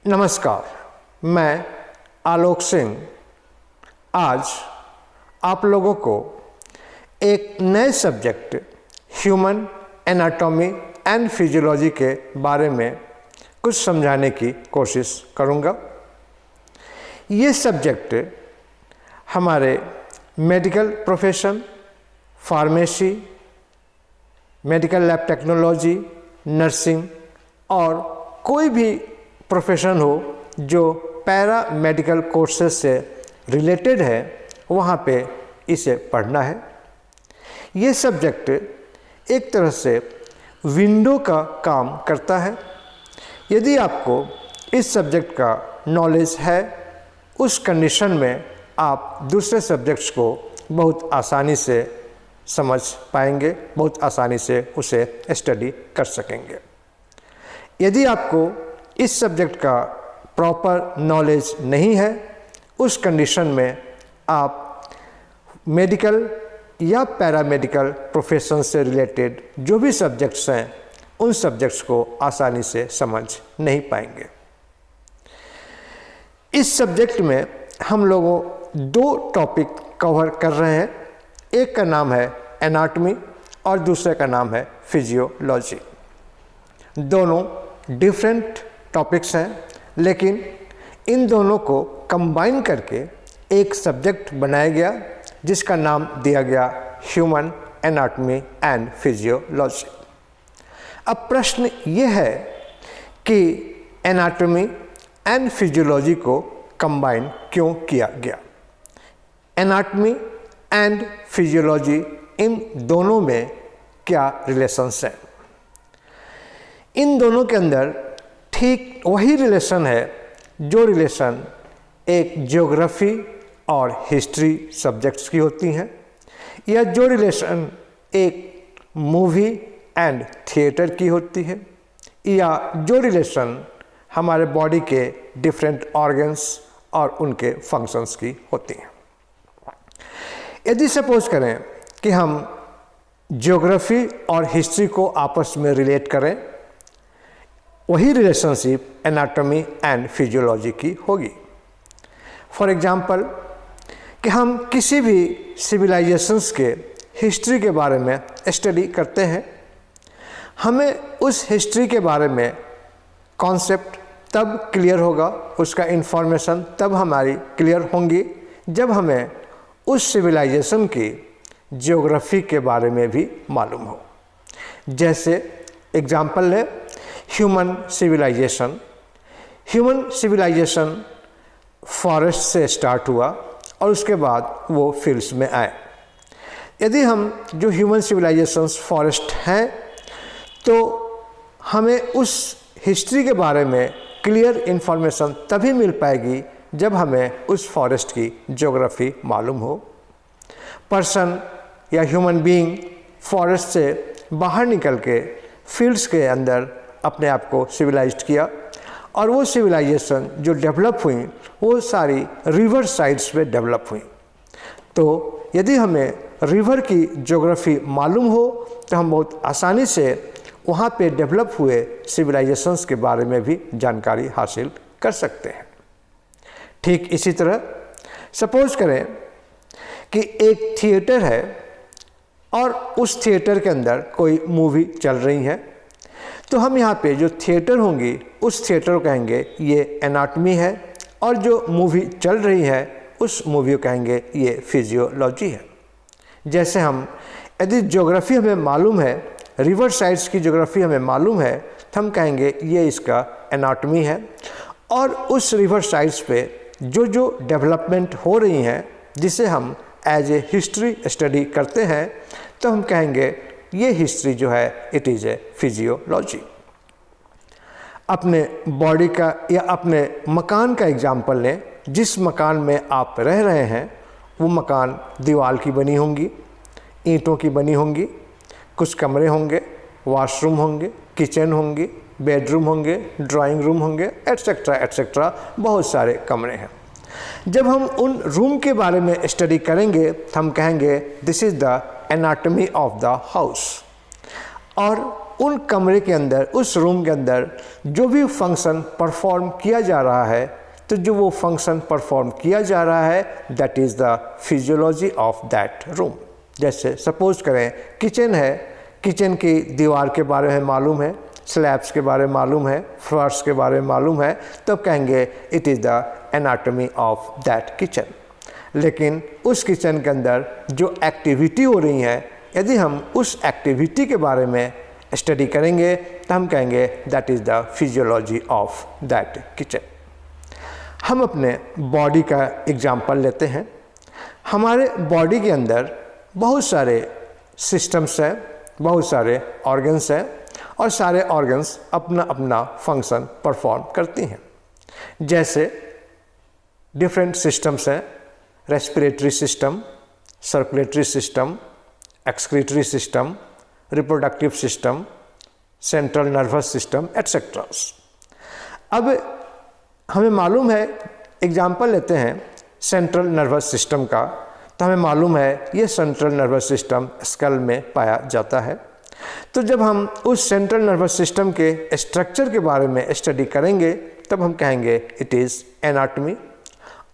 नमस्कार, मैं आलोक सिंह आज आप लोगों को एक नए subject human anatomy and physiology के बारे में कुछ समझाने की कोशिश करूंगा। ये सब्जेक्ट हमारे medical profession, pharmacy, medical lab technology, nursing और कोई भी प्रोफेशन हो जो पैरा मेडिकल कोर्सेज से रिलेटेड है, वहाँ पे इसे पढ़ना है। ये सब्जेक्ट एक तरह से विंडो का काम करता है। यदि आपको इस सब्जेक्ट का नॉलेज है, उस कंडीशन में आप दूसरे सब्जेक्ट्स को बहुत आसानी से समझ पाएंगे, बहुत आसानी से उसे स्टडी कर सकेंगे। यदि आपको इस सब्जेक्ट का प्रॉपर नॉलेज नहीं है, उस कंडीशन में आप मेडिकल या पैरामेडिकल प्रोफेशन से रिलेटेड जो भी सब्जेक्ट्स हैं, उन सब्जेक्ट्स को आसानी से समझ नहीं पाएंगे। इस सब्जेक्ट में हम लोगों दो टॉपिक कवर कर रहे हैं। एक का नाम है एनाटॉमी और दूसरे का नाम है फिजियोलॉजी। दोनों डिफरेंट टॉपिक्स हैं, लेकिन इन दोनों को कंबाइन करके एक सब्जेक्ट बनाया गया जिसका नाम दिया गया ह्यूमन एनाटॉमी एंड फिजियोलॉजी। अब प्रश्न ये है कि एनाटॉमी एंड फिजियोलॉजी को कंबाइन क्यों किया गया। एनाटॉमी एंड फिजियोलॉजी, इन दोनों में क्या रिलेशंस हैं? इन दोनों के अंदर ठीक वही रिलेशन है जो रिलेशन एक ज्योग्राफी और हिस्ट्री सब्जेक्ट्स की होती हैं, या जो रिलेशन एक मूवी एंड थिएटर की होती है, या जो रिलेशन हमारे बॉडी के डिफरेंट ऑर्गन्स और उनके फंक्शंस की होती हैं। यदि सपोज करें कि हम ज्योग्राफी और हिस्ट्री को आपस में रिलेट करें, वही रिलेशनशिप एनाटॉमी एंड फिजियोलॉजी की होगी। फॉर एग्जांपल कि हम किसी भी सिविलाइजेशंस के हिस्ट्री के बारे में स्टडी करते हैं, हमें उस हिस्ट्री के बारे में कॉन्सेप्ट तब क्लियर होगा, उसका इंफॉर्मेशन तब हमारी क्लियर होंगी जब हमें उस सिविलाइजेशन की ज्योग्राफी के बारे में भी मालूम हो। जैसे एग्जांपल लें human civilization. Human civilization forest से स्टार्ट हुआ और उसके बाद वो फील्ड्स में आए। यदि हम जो ह्यूमन सिविलाइजेशंस फॉरेस्ट हैं, तो हमें उस हिस्ट्री के बारे में क्लियर इन्फॉर्मेशन तभी मिल पाएगी जब हमें उस फॉरेस्ट की ज्योग्राफी मालूम हो। पर्सन या ह्यूमन बीइंग फॉरेस्ट से बाहर निकल के फील्ड्स के अंदर अपने आप को सिविलाइज्ड किया, और वो सिविलाइजेशन जो डेवलप हुई वो सारी रिवर साइड्स पे डेवलप हुई। तो यदि हमें रिवर की ज्योग्राफी मालूम हो तो हम बहुत आसानी से वहाँ पे डेवलप हुए सिविलाइजेशंस के बारे में भी जानकारी हासिल कर सकते हैं। ठीक इसी तरह सपोज करें कि एक थिएटर है और उस थिएटर के अंदर कोई मूवी चल रही है, तो हम यहाँ पे जो थिएटर होंगी उस थिएटर को कहेंगे ये एनाटॉमी है, और जो मूवी चल रही है उस मूवी को कहेंगे ये फिजियोलॉजी है। जैसे हम यदि ज्योग्राफी हमें मालूम है, रिवर साइड्स की ज्योग्राफी हमें मालूम है, तो हम कहेंगे ये इसका एनाटॉमी है, और उस रिवर साइड्स पे जो जो डेवलपमेंट हो रही हैं जिसे हम एज ए हिस्ट्री स्टडी करते हैं, तो हम कहेंगे ये हिस्ट्री जो है इट इज़ ए फिजियोलॉजी। अपने बॉडी का या अपने मकान का एग्जाम्पल लें। जिस मकान में आप रह रहे हैं वो मकान दीवार की बनी होंगी, ईंटों की बनी होंगी, कुछ कमरे होंगे, वॉशरूम होंगे, किचन होंगी, बेडरूम होंगे, ड्राइंग रूम होंगे, एट्सेट्रा एट्सेट्रा, बहुत सारे कमरे हैं। जब हम उन रूम के बारे में स्टडी करेंगे तो हम कहेंगे this is the anatomy of the house. और उन कमरे के अंदर, उस रूम के अंदर जो भी फंक्शन परफॉर्म किया जा रहा है, तो जो वो फंक्शन परफॉर्म किया जा रहा है that is the physiology of that room. जैसे सपोज करें किचन है, किचन की दीवार के बारे में मालूम है, स्लैब्स के बारे में मालूम है, फर्श के बारे में मालूम है, तो कहेंगे it is the anatomy of that kitchen. लेकिन उस किचन के अंदर जो एक्टिविटी हो रही है, यदि हम उस एक्टिविटी के बारे में स्टडी करेंगे तो हम कहेंगे that is the physiology of that kitchen. हम अपने बॉडी का एग्जाम्पल लेते हैं। हमारे बॉडी के अंदर बहुत सारे सिस्टम्स हैं, बहुत सारे ऑर्गन्स हैं, और सारे ऑर्गन्स अपना अपना फंक्शन परफॉर्म करती हैं। जैसे डिफरेंट सिस्टम्स हैं, respiratory system, circulatory system, excretory system, reproductive system, central nervous system etcetera. अब हमें मालूम है, एग्जाम्पल लेते हैं सेंट्रल नर्वस सिस्टम का, तो हमें मालूम है ये सेंट्रल नर्वस सिस्टम स्कल में पाया जाता है। तो जब हम उस सेंट्रल नर्वस सिस्टम के स्ट्रक्चर के बारे में स्टडी करेंगे तब हम कहेंगे इट इज़ एनाटॉमी,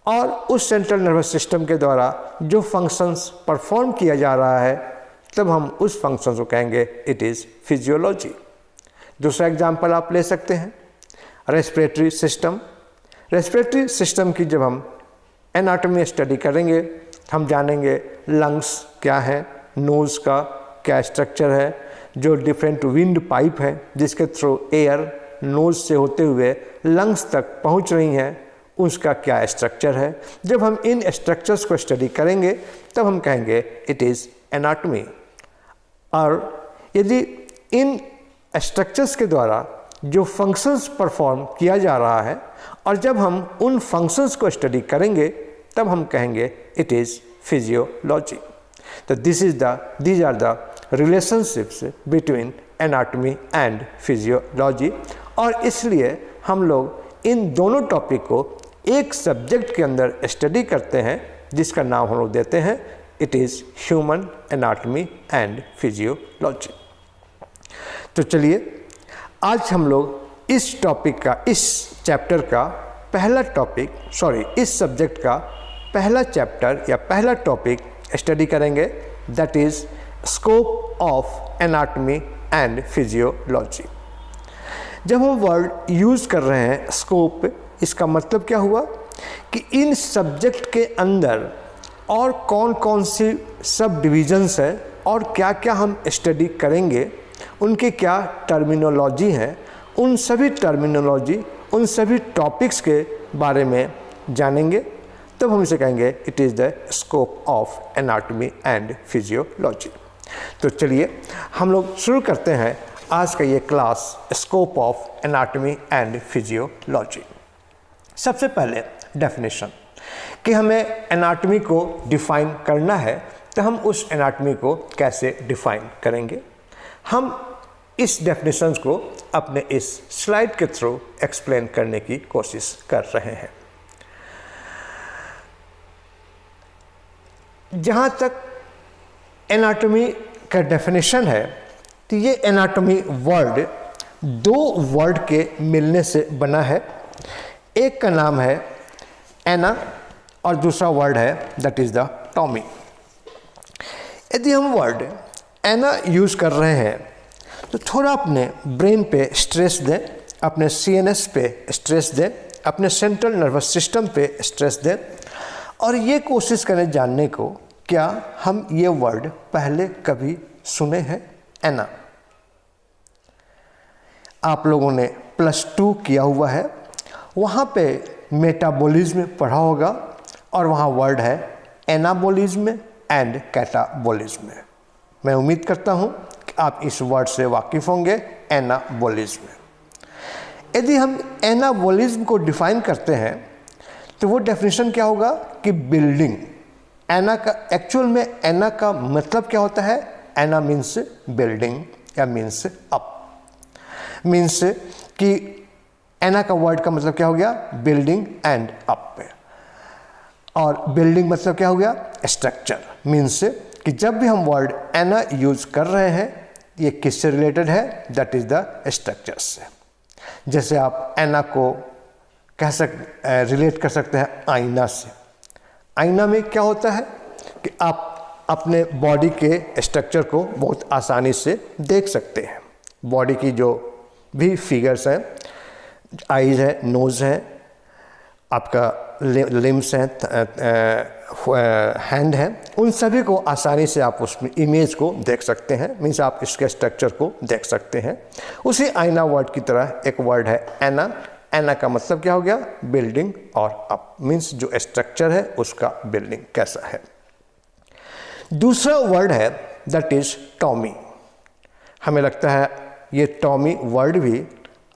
और उस सेंट्रल नर्वस सिस्टम के द्वारा जो फंक्शंस परफॉर्म किया जा रहा है तब हम उस फंक्शन को कहेंगे इट इज़ फिजियोलॉजी। दूसरा एग्जाम्पल आप ले सकते हैं रेस्पिरेटरी सिस्टम। रेस्पिरेटरी सिस्टम की जब हम एनाटॉमी स्टडी करेंगे हम जानेंगे लंग्स क्या है, नोज़ का क्या स्ट्रक्चर है, जो डिफरेंट विंड पाइप है जिसके थ्रू एयर नोज़ से होते हुए लंग्स तक पहुंच रही हैं, उसका क्या स्ट्रक्चर है। जब हम इन स्ट्रक्चर्स को स्टडी करेंगे तब हम कहेंगे इट इज़ एनाटॉमी। और यदि इन स्ट्रक्चर्स के द्वारा जो फंक्शंस परफॉर्म किया जा रहा है और जब हम उन फंक्शंस को स्टडी करेंगे तब हम कहेंगे इट इज़ फिजियोलॉजी। तो these are the relationships between anatomy and physiology, और इसलिए हम लोग इन दोनों टॉपिक को एक सब्जेक्ट के अंदर स्टडी करते हैं जिसका नाम हम लोग देते हैं it is human anatomy and physiology. तो चलिए आज हम लोग इस टॉपिक का, इस चैप्टर का पहला टॉपिक, इस सब्जेक्ट का पहला चैप्टर या पहला टॉपिक स्टडी करेंगे that is scope of anatomy and physiology. जब हम वर्ड यूज़ कर रहे हैं स्कोप, इसका मतलब क्या हुआ कि इन सब्जेक्ट के अंदर और कौन कौन सी सब डिविजन्स हैं और क्या क्या हम स्टडी करेंगे, उनकी क्या टर्मिनोलॉजी है, उन सभी टर्मिनोलॉजी, उन सभी टॉपिक्स के बारे में जानेंगे तब हम इसे कहेंगे it is the scope of anatomy and physiology. तो चलिए हम लोग शुरू करते हैं आज का ये class scope of anatomy and physiology. सबसे पहले डेफिनेशन कि हमें एनाटॉमी को डिफ़ाइन करना है, तो हम उस एनाटॉमी को कैसे डिफ़ाइन करेंगे। हम इस डेफिनेशंस को अपने इस स्लाइड के थ्रू एक्सप्लेन करने की कोशिश कर रहे हैं। जहाँ तक एनाटॉमी का डेफिनेशन है तो ये एनाटॉमी वर्ड दो वर्ड के मिलने से बना है। एक का नाम है एना और दूसरा वर्ड है दैट इज़ द टॉमी। यदि हम वर्ड एना यूज़ कर रहे हैं तो थोड़ा अपने ब्रेन पे स्ट्रेस दें, अपने CNS पे स्ट्रेस दें, अपने सेंट्रल नर्वस सिस्टम पे स्ट्रेस दें और ये कोशिश करें जानने को क्या हम ये वर्ड पहले कभी सुने हैं एना। आप लोगों ने +2 किया हुआ है, वहाँ पे मेटाबॉलिज्म पढ़ा होगा और वहाँ वर्ड है एनाबॉलिज्म एंड कैटाबॉलिज्म। मैं उम्मीद करता हूँ कि आप इस वर्ड से वाकिफ़ होंगे एनाबॉलिज्म। यदि हम एनाबॉलिज्म को डिफ़ाइन करते हैं तो वो डेफिनेशन क्या होगा कि बिल्डिंग। एना का एक्चुअल में एना का मतलब क्या होता है? एना मीन्स बिल्डिंग या मीन्स अप। मीन्स कि एना का वर्ड का मतलब क्या हो गया? Building and up. और बिल्डिंग मतलब क्या हो गया? स्ट्रक्चर। मीन्स कि जब भी हम वर्ड एना यूज़ कर रहे हैं ये किससे रिलेटेड है? दैट इज़ द स्ट्रक्चर से। जैसे आप ऐना को रिलेट कर सकते हैं आईना से। आईना में क्या होता है कि आप अपने बॉडी के स्ट्रक्चर को बहुत आसानी से देख सकते हैं। बॉडी की जो भी फिगर्स हैं, आईज है, नोज़ है, आपका लिम्स हैं, हैंड है, उन सभी को आसानी से आप उस इमेज को देख सकते हैं, मीन्स आप इसके स्ट्रक्चर को देख सकते हैं। उसी आईना वर्ड की तरह एक वर्ड है ऐना। ऐना का मतलब क्या हो गया? बिल्डिंग और अप, मीन्स जो स्ट्रक्चर है उसका बिल्डिंग कैसा है। दूसरा वर्ड है दैट इज टॉमी। हमें लगता है ये टॉमी वर्ड भी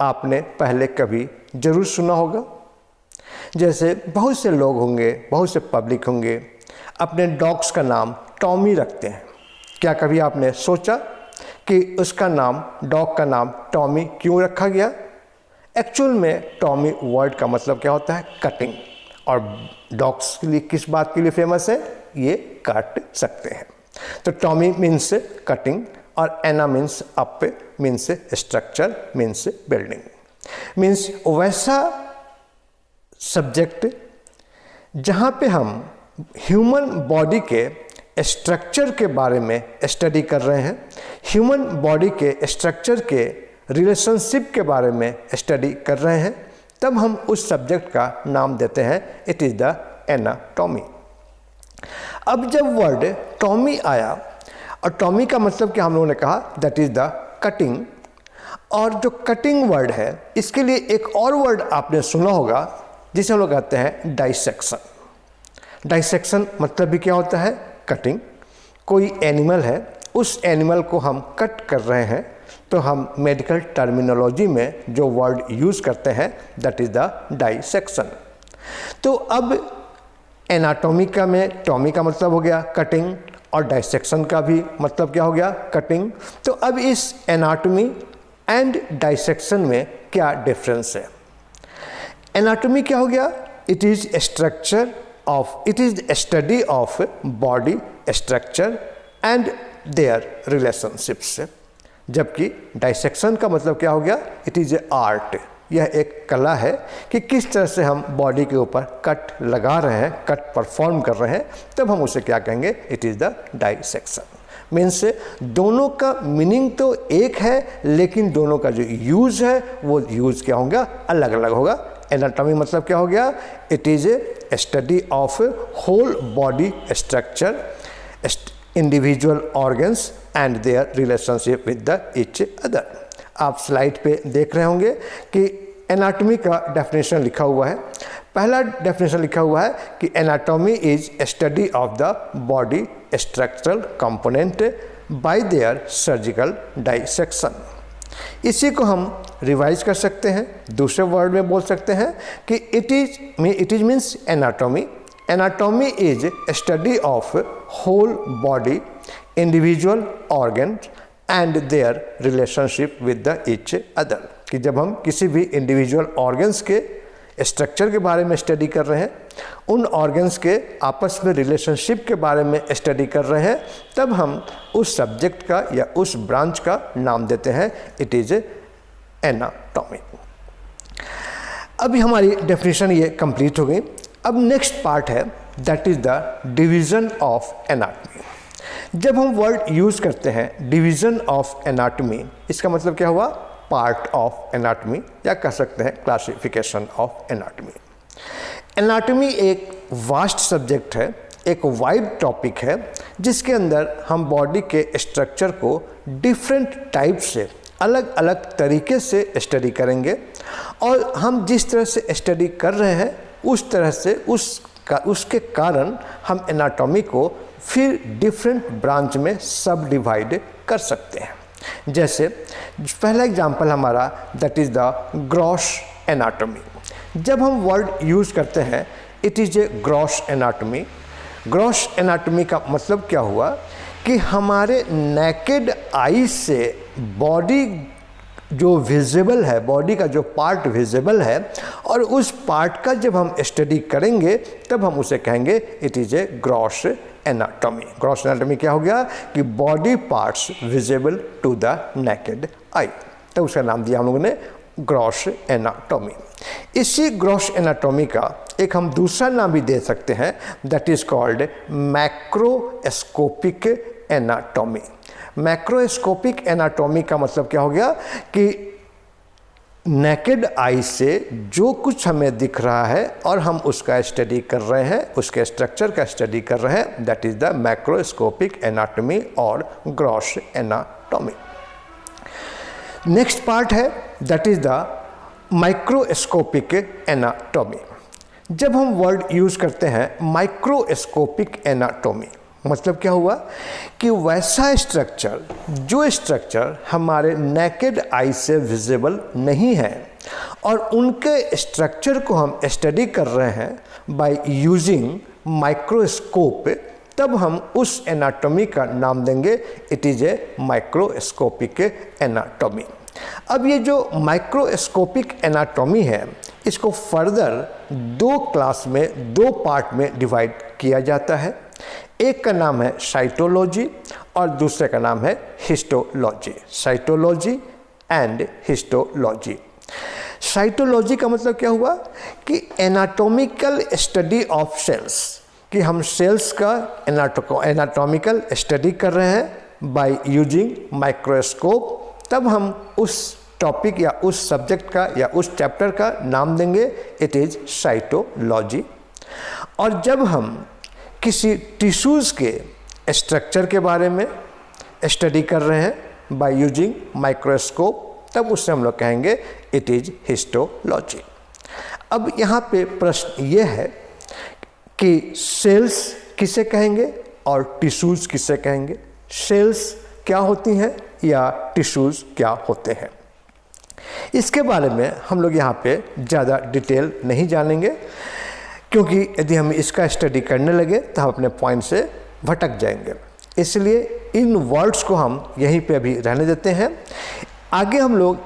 आपने पहले कभी ज़रूर सुना होगा। जैसे बहुत से लोग होंगे, बहुत से पब्लिक होंगे, अपने डॉग्स का नाम टॉमी रखते हैं। क्या कभी आपने सोचा कि उसका नाम, डॉग का नाम टॉमी क्यों रखा गया? एक्चुअल में टॉमी वर्ड का मतलब क्या होता है? कटिंग। और डॉग्स के लिए किस बात के लिए फेमस है? ये काट सकते हैं। तो टॉमी मीन्स कटिंग और ana means up, means structure, means building, means वैसा सब्जेक्ट जहाँ पे हम ह्यूमन बॉडी के स्ट्रक्चर के बारे में स्टडी कर रहे हैं, ह्यूमन बॉडी के स्ट्रक्चर के रिलेशनशिप के बारे में स्टडी कर रहे हैं, तब हम उस सब्जेक्ट का नाम देते हैं इट इज़ द एनाटॉमी। अब जब वर्ड टॉमी आया, और टॉमी का मतलब क्या हम लोगों ने कहा? That is the cutting. और जो कटिंग वर्ड है, इसके लिए एक और वर्ड आपने सुना होगा जिसे हम लोग कहते हैं डाइसेक्शन। डाइसेक्शन मतलब भी क्या होता है? कटिंग। कोई एनिमल है, उस एनिमल को हम कट कर रहे हैं, तो हम मेडिकल टर्मिनोलॉजी में जो वर्ड यूज़ करते हैं दैट इज़ द डाइसेक्शन। तो अब एनाटॉमी का में टॉमी का मतलब हो गया कटिंग, और डाइसेक्शन का भी मतलब क्या हो गया? कटिंग। तो अब इस एनाटॉमी एंड डाइसेक्शन में क्या डिफरेंस है? एनाटॉमी क्या हो गया? It is structure of, it is study of body structure and there relationships. जबकि डाइसेक्शन का मतलब क्या हो गया? It is A art. यह एक कला है कि किस तरह से हम बॉडी के ऊपर कट लगा रहे हैं, कट परफॉर्म कर रहे हैं, तब हम उसे क्या कहेंगे? It is the dissection. Means दोनों का मीनिंग तो एक है, लेकिन दोनों का जो यूज़ है वो यूज़ क्या होगा? अलग अलग होगा। एनाटॉमी मतलब क्या हो गया? It is a study of whole body structure, individual organs and their relationship with the each other. आप स्लाइड पे देख रहे होंगे कि एनाटॉमी का डेफिनेशन लिखा हुआ है। पहला डेफिनेशन लिखा हुआ है कि anatomy is study of the body structural component bye there surgical dissection. इसी को हम रिवाइज कर सकते हैं, दूसरे वर्ड में बोल सकते हैं कि it is means anatomy. Anatomy is study of whole body, individual organ and their relationship with the each other. कि जब हम किसी भी इंडिविजुअल ऑर्गन्स के स्ट्रक्चर के बारे में स्टडी कर रहे हैं, उन ऑर्गन्स के आपस में रिलेशनशिप के बारे में स्टडी कर रहे हैं, तब हम उस सब्जेक्ट का या उस ब्रांच का नाम देते हैं इट इज़ एनाटॉमी। अभी हमारी डेफिनेशन ये कंप्लीट हो गई। अब नेक्स्ट पार्ट है that is the division of anatomy. जब हम वर्ड यूज़ करते हैं डिवीज़न ऑफ एनाटॉमी, इसका मतलब क्या हुआ? पार्ट ऑफ एनाटॉमी, या कह सकते हैं क्लासिफिकेशन ऑफ एनाटॉमी। एनाटॉमी एक वास्ट सब्जेक्ट है, एक वाइड टॉपिक है, जिसके अंदर हम बॉडी के स्ट्रक्चर को डिफरेंट टाइप से, अलग अलग तरीके से स्टडी करेंगे, और हम जिस तरह से स्टडी कर रहे हैं उस तरह से उसके कारण हम एनाटॉमी को फिर डिफरेंट ब्रांच में सब डिवाइड कर सकते हैं। जैसे पहला एग्जांपल हमारा that is the gross anatomy. जब हम वर्ड यूज़ करते हैं it is a gross anatomy. Gross anatomy का मतलब क्या हुआ कि हमारे नेकेड आई से बॉडी जो विजिबल है, बॉडी का जो पार्ट विजिबल है, और उस पार्ट का जब हम स्टडी करेंगे तब हम उसे कहेंगे it is a gross anatomy. Gross anatomy क्या हो गया कि body parts visible to the naked eye, तो उसका नाम दिया हम लोगों ने ग्रॉस एनाटॉमी। इसी ग्रॉस एनाटॉमी का एक हम दूसरा नाम भी दे सकते हैं, that is called macroscopic anatomy. Macroscopic anatomy का मतलब क्या हो गया कि नेकेड आई से जो कुछ हमें दिख रहा है और हम उसका स्टडी कर रहे हैं, उसके स्ट्रक्चर का स्टडी कर रहे हैं, that is the macroscopic anatomy और ग्रॉस एनाटॉमी। नेक्स्ट पार्ट है that is the microscopic anatomy. जब हम वर्ड यूज़ करते हैं माइक्रोस्कोपिक एनाटॉमी, मतलब क्या हुआ कि वैसा स्ट्रक्चर, जो स्ट्रक्चर हमारे नेकेड आई से विजिबल नहीं है और उनके स्ट्रक्चर को हम स्टडी कर रहे हैं बाय यूजिंग माइक्रोस्कोप, तब हम उस एनाटॉमी का नाम देंगे it is A microscopic anatomy. अब ये जो माइक्रोस्कोपिक एनाटॉमी है, इसको फर्दर दो क्लास में, दो पार्ट में डिवाइड किया जाता है। एक का नाम है साइटोलॉजी और दूसरे का नाम है histology. Cytology and histology. Cytology का मतलब क्या हुआ कि एनाटॉमिकल स्टडी ऑफ सेल्स, कि हम सेल्स का एनाटॉमिकल स्टडी कर रहे हैं बाय यूजिंग माइक्रोस्कोप, तब हम उस टॉपिक या उस सब्जेक्ट का या उस चैप्टर का नाम देंगे इट इज़ साइटोलॉजी। और जब हम किसी टिश्यूज़ के स्ट्रक्चर के बारे में स्टडी कर रहे हैं बाय यूजिंग माइक्रोस्कोप, तब उससे हम लोग कहेंगे इट इज़ हिस्टोलॉजी। अब यहाँ पे प्रश्न ये है कि सेल्स किसे कहेंगे और टिश्यूज़ किसे कहेंगे, सेल्स क्या होती हैं या टिश्यूज़ क्या होते हैं। इसके बारे में हम लोग यहाँ पे ज़्यादा डिटेल नहीं जानेंगे, क्योंकि यदि हम इसका स्टडी करने लगे तो हम अपने पॉइंट से भटक जाएंगे। इसलिए इन वर्ड्स को हम यहीं पे अभी रहने देते हैं। आगे हम लोग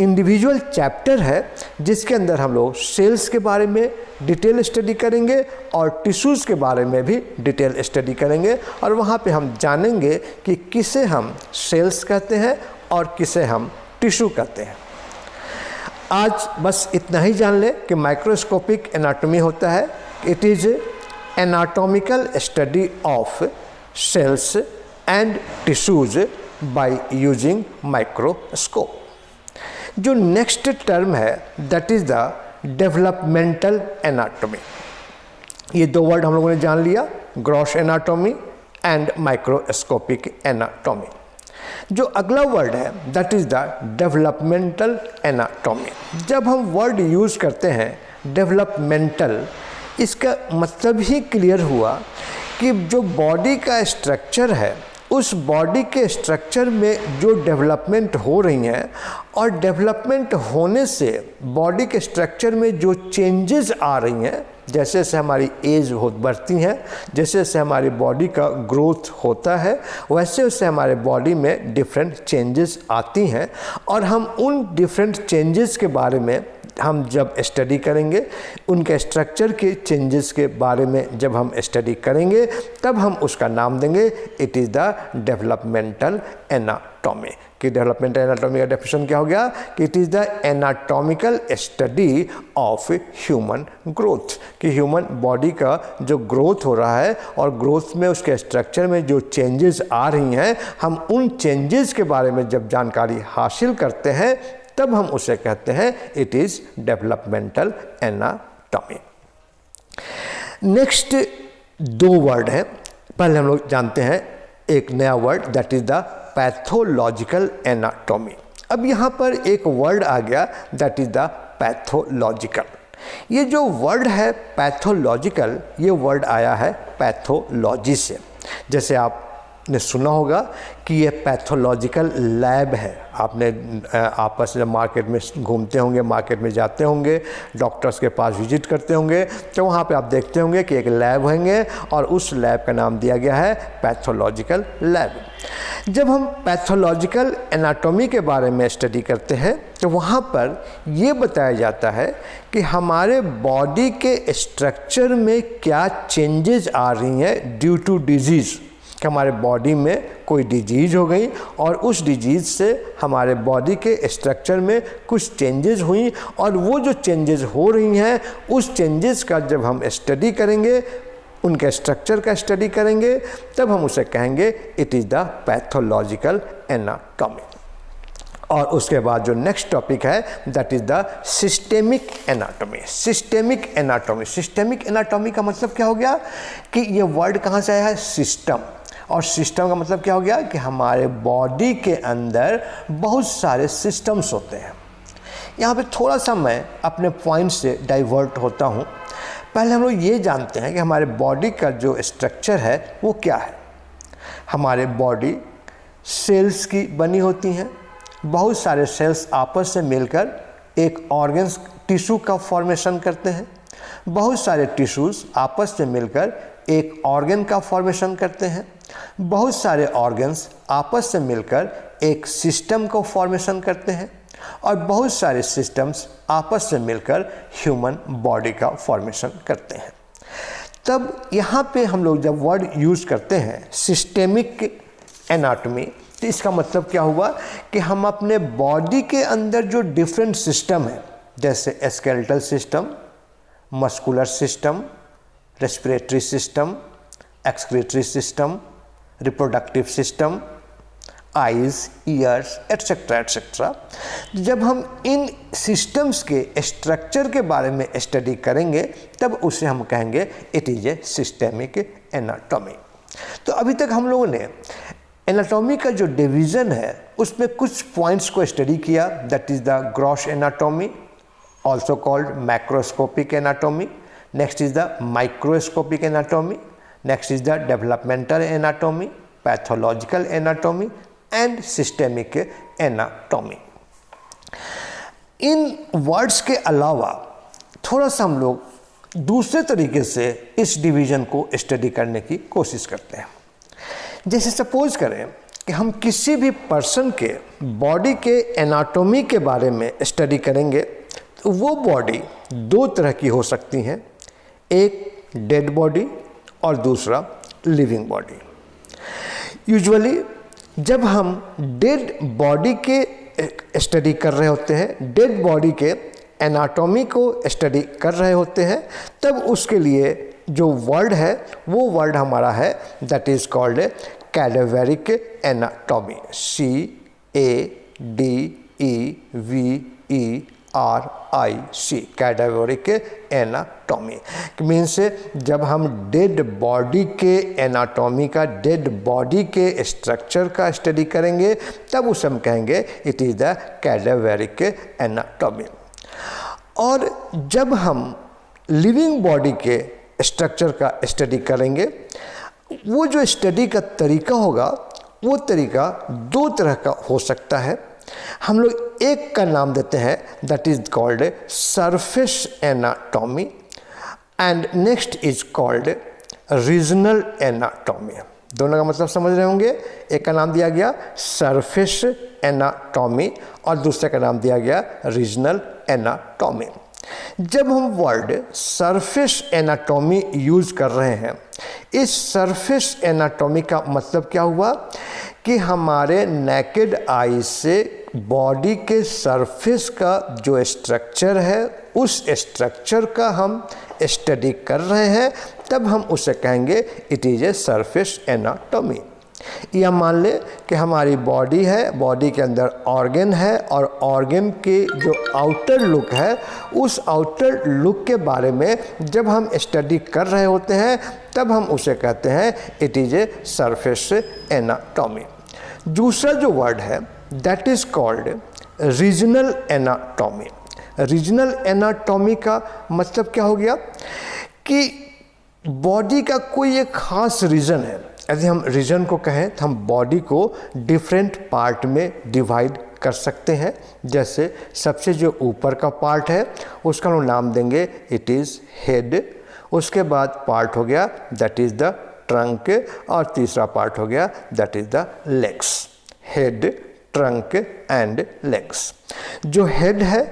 इंडिविजुअल चैप्टर है जिसके अंदर हम लोग सेल्स के बारे में डिटेल स्टडी करेंगे और टिश्यूज़ के बारे में भी डिटेल स्टडी करेंगे, और वहाँ पे हम जानेंगे कि किसे हम सेल्स कहते हैं और किसे हम टिश्यू कहते हैं। आज बस इतना ही जान लें कि माइक्रोस्कोपिक एनाटॉमी होता है it is anatomical study of cells and tissues by using microscope. जो नेक्स्ट टर्म है that is the developmental anatomy. ये दो वर्ड हम लोगों ने जान लिया, gross anatomy and microscopic anatomy. जो अगला वर्ड है that is the developmental anatomy. जब हम वर्ड यूज़ करते हैं डेवलपमेंटल, इसका मतलब ही क्लियर हुआ कि जो बॉडी का स्ट्रक्चर है, उस बॉडी के स्ट्रक्चर में जो डेवलपमेंट हो रही हैं और डेवलपमेंट होने से बॉडी के स्ट्रक्चर में जो चेंजेस आ रही हैं, जैसे जैसे हमारी एज बढ़ती है, जैसे जैसे हमारी बॉडी का ग्रोथ होता है, वैसे वैसे हमारे बॉडी में डिफरेंट चेंजेस आती हैं, और हम उन डिफरेंट चेंजेस के बारे में हम जब स्टडी करेंगे, उनके स्ट्रक्चर के चेंजेस के बारे में जब हम स्टडी करेंगे, तब हम उसका नाम देंगे it is the developmental anatomy. कि डेवलपमेंटल एनाटॉमी का डेफिनेशन क्या हो गया कि it is the anatomical study of human growth, कि ह्यूमन बॉडी का जो ग्रोथ हो रहा है और ग्रोथ में उसके स्ट्रक्चर में जो चेंजेस आ रही हैं, हम उन चेंजेस के बारे में जब जानकारी हासिल करते हैं, तब हम उसे कहते हैं it is developmental anatomy. Next दो वर्ड हैं, पहले हम लोग जानते हैं एक नया word that is the pathological anatomy. अब यहाँ पर एक वर्ड आ गया दैट इज़ द पैथोलॉजिकल। ये जो वर्ड है पैथोलॉजिकल, ये वर्ड आया है पैथोलॉजी से। जैसे आप ने सुना होगा कि ये पैथोलॉजिकल लैब है। आपने आपस में मार्केट में घूमते होंगे, मार्केट में जाते होंगे, डॉक्टर्स के पास विजिट करते होंगे, तो वहाँ पे आप देखते होंगे कि एक लैब होंगे और उस लैब का नाम दिया गया है पैथोलॉजिकल लैब। जब हम पैथोलॉजिकल एनाटॉमी के बारे में स्टडी करते हैं तो वहाँ पर ये बताया जाता है कि हमारे बॉडी के स्ट्रक्चर में क्या चेंजेस आ रही हैं ड्यू टू डिजीज़, कि हमारे बॉडी में कोई डिजीज़ हो गई और उस डिजीज़ से हमारे बॉडी के स्ट्रक्चर में कुछ चेंजेस हुई, और वो जो चेंजेस हो रही हैं उस चेंजेस का जब हम स्टडी करेंगे, उनके स्ट्रक्चर का स्टडी करेंगे, तब हम उसे कहेंगे it is the pathological anatomy. और उसके बाद जो नेक्स्ट टॉपिक है that is the systemic anatomy. Systemic anatomy, systemic anatomy का मतलब क्या हो गया कि ये वर्ड कहाँ से आया है, सिस्टम। और सिस्टम का मतलब क्या हो गया कि हमारे बॉडी के अंदर बहुत सारे सिस्टम्स होते हैं। यहाँ पे थोड़ा सा मैं अपने पॉइंट से डाइवर्ट होता हूँ। पहले हम लोग ये जानते हैं कि हमारे बॉडी का जो स्ट्रक्चर है वो क्या है। हमारे बॉडी सेल्स की बनी होती हैं, बहुत सारे सेल्स आपस से मिलकर एक ऑर्गन्स टिश्यू का फॉर्मेशन करते हैं, बहुत सारे टिश्यूज़ आपस से मिलकर एक ऑर्गन का फॉर्मेशन करते हैं, बहुत सारे ऑर्गन्स आपस से मिलकर एक सिस्टम को फॉर्मेशन करते हैं, और बहुत सारे सिस्टम्स आपस से मिलकर ह्यूमन बॉडी का फॉर्मेशन करते हैं। तब यहाँ पे हम लोग जब वर्ड यूज़ करते हैं सिस्टेमिक एनाटॉमी, तो इसका मतलब क्या हुआ कि हम अपने बॉडी के अंदर जो डिफरेंट सिस्टम है, जैसे skeletal system, muscular system, respiratory system, excretory system, reproductive system, eyes, years, etcetera etcetera, जब हम इन सिस्टम्स के स्ट्रक्चर के बारे में स्टडी करेंगे तब उसे हम कहेंगे it is A systemic anatomy. तो अभी तक हम लोगों ने एनाटॉमी का जो डिवीज़न है उसमें कुछ पॉइंट्स को स्टडी किया, that is the gross anatomy, also called macroscopic anatomy, next is the microscopic anatomy, next is the developmental anatomy, pathological anatomy and systemic anatomy. In words के अलावा थोड़ा सा हम लोग दूसरे तरीके से इस डिवीज़न को स्टडी करने की कोशिश करते हैं। जैसे सपोज करें कि हम किसी भी पर्सन के बॉडी के एनाटॉमी के बारे में स्टडी करेंगे तो वो बॉडी दो तरह की हो सकती हैं, एक डेड बॉडी और दूसरा लिविंग बॉडी। यूजुअली जब हम डेड बॉडी के स्टडी कर रहे होते हैं, डेड बॉडी के एनाटॉमी को स्टडी कर रहे होते हैं, तब उसके लिए जो वर्ड है वो वर्ड हमारा है that is called cadaveric anatomy, CADVERIC, cadaveric anatomy. Means जब हम डेड बॉडी के एनाटॉमी का, डेड बॉडी के स्ट्रक्चर का स्टडी करेंगे तब उसे हम कहेंगे it is the cadaveric anatomy. और जब हम लिविंग बॉडी के स्ट्रक्चर का स्टडी करेंगे, वो जो स्टडी का तरीका होगा वो तरीका दो तरह का हो सकता है। हम लोग एक का नाम देते हैं that is called surface anatomy and next is called regional anatomy. दोनों का मतलब समझ रहे होंगे, एक का नाम दिया गया सरफेस एनाटॉमी और दूसरे का नाम दिया गया रीजनल एनाटॉमी। जब हम वर्ड सरफेस एनाटॉमी यूज़ कर रहे हैं, इस सरफेस एनाटॉमी का मतलब क्या हुआ कि हमारे नेकेड आई से बॉडी के सरफेस का जो स्ट्रक्चर है उस स्ट्रक्चर का हम स्टडी कर रहे हैं, तब हम उसे कहेंगे it is a surface anatomy. या मान ले कि हमारी बॉडी है, बॉडी के अंदर ऑर्गन है और ऑर्गन के जो आउटर लुक है उस आउटर लुक के बारे में जब हम स्टडी कर रहे होते हैं तब हम उसे कहते हैं it is a surface anatomy. दूसरा जो वर्ड है that is called regional anatomy. Regional anatomy का मतलब क्या हो गया कि बॉडी का कोई एक ख़ास रीजन है, यदि हम रीजन को कहें तो हम बॉडी को डिफरेंट पार्ट में डिवाइड कर सकते हैं। जैसे सबसे जो ऊपर का पार्ट है उसका हम नाम देंगे इट इज़ हेड, उसके बाद पार्ट हो गया दैट इज़ द ट्रंक, और तीसरा पार्ट हो गया that is the legs. Head, trunk and legs. जो हेड है,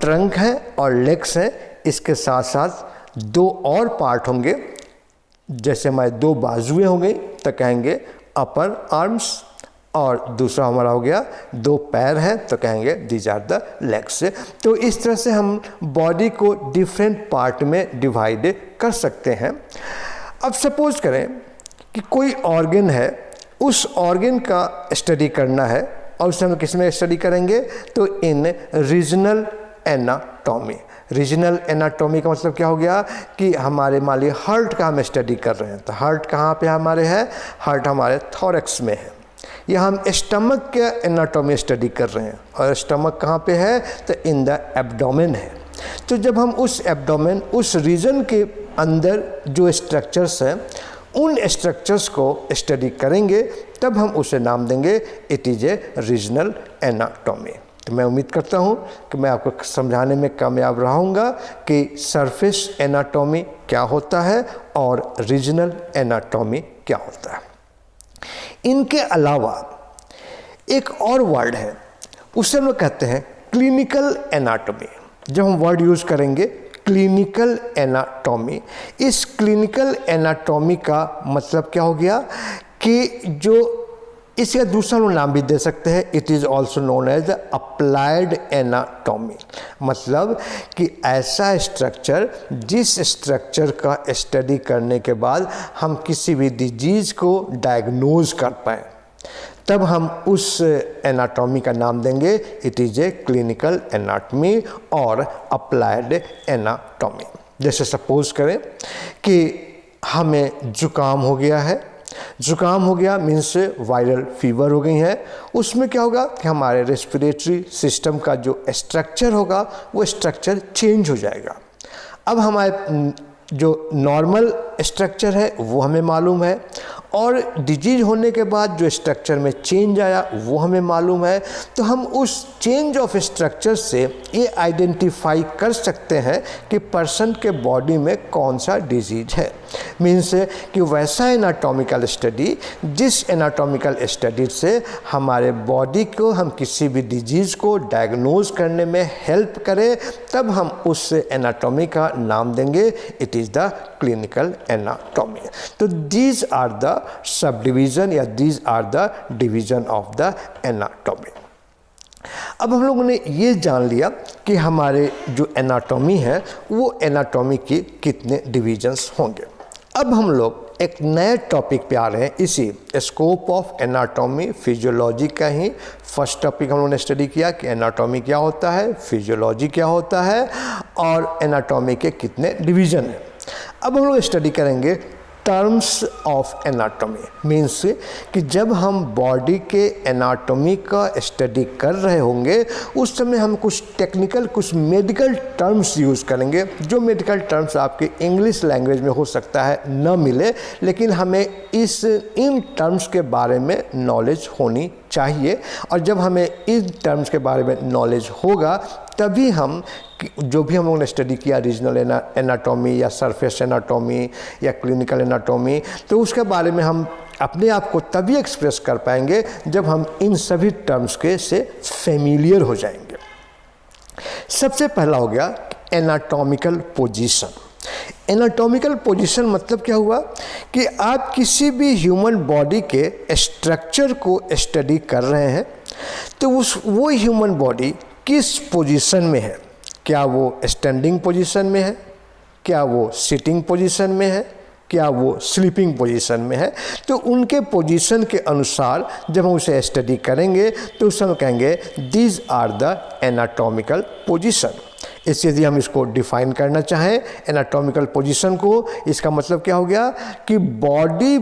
ट्रंक है और लेग्स है, इसके साथ साथ दो और पार्ट होंगे। जैसे हमारे दो बाजुएं हो गई तो कहेंगे अपर आर्म्स, और दूसरा हमारा हो गया दो पैर हैं तो कहेंगे दीज आर द लेग्स। तो इस तरह से हम बॉडी को डिफरेंट पार्ट में डिवाइड कर सकते हैं। अब सपोज करें कि कोई ऑर्गन है, उस ऑर्गन का स्टडी करना है और उसे हम किस में स्टडी करेंगे तो इन रीजनल एनाटॉमी। रीजनल एनाटॉमी का मतलब क्या हो गया कि हमारे मान लीजिए हार्ट का हम स्टडी कर रहे हैं तो हार्ट कहाँ पे हमारे है, हार्ट हमारे थोरैक्स में है। या हम स्टमक के एनाटॉमी स्टडी कर रहे हैं और स्टमक कहाँ पे है तो इन द एब्डोमेन है। तो जब हम उस एब्डोमेन, उस रीजन के अंदर जो स्ट्रक्चर्स हैं उन स्ट्रक्चर्स को स्टडी करेंगे तब हम उसे नाम देंगे it is A regional anatomy. तो मैं उम्मीद करता हूँ कि मैं आपको समझाने में कामयाब रहूँगा कि सरफेस एनाटॉमी क्या होता है और रीजनल एनाटॉमी क्या होता है। इनके अलावा एक और वर्ड है, उसे हम लोग कहते हैं क्लिनिकल एनाटॉमी। जब हम वर्ड यूज़ करेंगे क्लिनिकल एनाटॉमी, इस क्लिनिकल एनाटॉमी का मतलब क्या हो गया कि जो इसका दूसरा नाम भी दे सकते हैं, it is also known as applied anatomy. मतलब कि ऐसा स्ट्रक्चर जिस स्ट्रक्चर का स्टडी करने के बाद हम किसी भी डिजीज़ को डायग्नोज कर पाएँ तब हम उस एनाटॉमी का नाम देंगे it is a clinical anatomy और अप्लाइड एनाटॉमी। जैसे सपोज करें कि हमें जुकाम हो गया है, जुकाम हो गया मीन्स वायरल फीवर हो गई है, उसमें क्या होगा कि हमारे रेस्पिरेटरी सिस्टम का जो स्ट्रक्चर होगा वो स्ट्रक्चर चेंज हो जाएगा। अब हमारे जो नॉर्मल स्ट्रक्चर है वो हमें मालूम है और डिजीज होने के बाद जो स्ट्रक्चर में चेंज आया वो हमें मालूम है। तो हम उस चेंज ऑफ स्ट्रक्चर से ये आइडेंटिफाई कर सकते हैं कि पर्सन के बॉडी में कौन सा डिजीज है। मीन्स कि वैसा एनाटॉमिकल स्टडी जिस एनाटॉमिकल स्टडी से हमारे बॉडी को हम किसी भी डिजीज़ को डायग्नोज करने में हेल्प करे तब हम उस एनाटॉमी का नाम देंगे it is the clinical anatomy. तो these are the subdivision या these are the division of the anatomy. अब हम लोगों ने ये जान लिया कि हमारे जो एनाटॉमी है वो एनाटॉमी के कितने डिवीजन्स होंगे। अब हम लोग एक नए टॉपिक पे आ रहे हैं, इसी स्कोप ऑफ एनाटॉमी फिजियोलॉजी का ही फर्स्ट टॉपिक हम लोगों ने स्टडी किया कि एनाटॉमी क्या होता है, फिजियोलॉजी क्या होता है और एनाटॉमी के कितने डिवीज़न हैं। अब हम लोग स्टडी करेंगे टर्म्स ऑफ एनाटॉमी। मीन्स कि जब हम बॉडी के एनाटॉमी का स्टडी कर रहे होंगे उस समय हम कुछ टेक्निकल, कुछ मेडिकल टर्म्स यूज़ करेंगे। जो मेडिकल टर्म्स आपके इंग्लिश लैंग्वेज में हो सकता है न मिले, लेकिन हमें इन टर्म्स के बारे में नॉलेज होनी चाहिए। और जब हमें इन टर्म्स के बारे में नॉलेज होगा तभी हम जो भी हम लोगों ने स्टडी किया रीजनल एनाटॉमी या सरफेस एनाटॉमी या क्लिनिकल एनाटॉमी, तो उसके बारे में हम अपने आप को तभी एक्सप्रेस कर पाएंगे जब हम इन सभी टर्म्स के से फेमिलियर हो जाएंगे। सबसे पहला हो गया एनाटॉमिकल पोजीशन। एनाटॉमिकल पोजीशन मतलब क्या हुआ कि आप किसी भी ह्यूमन बॉडी के स्ट्रक्चर को स्टडी कर रहे हैं तो वो ह्यूमन बॉडी किस पोजीशन में है। क्या वो स्टैंडिंग पोजीशन में है, क्या वो सिटिंग पोजीशन में है, क्या वो स्लीपिंग पोजीशन में है। तो उनके पोजीशन के अनुसार जब हम उसे स्टडी करेंगे तो उस समय कहेंगे these are the anatomical position. इससे यदि हम इसको डिफाइन करना चाहें एनाटॉमिकल पोजीशन को, इसका मतलब क्या हो गया कि बॉडी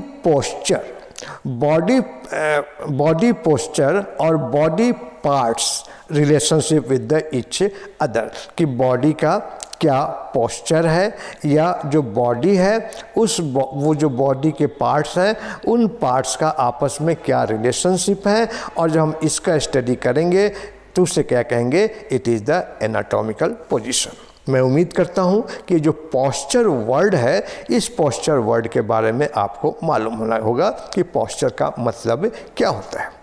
पोस्चर और body parts relationship with the each other, कि बॉडी का क्या पोस्चर है या जो बॉडी है वो जो बॉडी के पार्ट्स हैं उन पार्ट्स का आपस में क्या रिलेशनशिप है, और जब हम इसका स्टडी करेंगे तो उसे क्या कहेंगे, it is the anatomical position. मैं उम्मीद करता हूँ कि जो पोस्चर वर्ड है, इस पोस्चर वर्ड के बारे में आपको मालूम होना होगा कि पोस्चर का मतलब क्या होता है।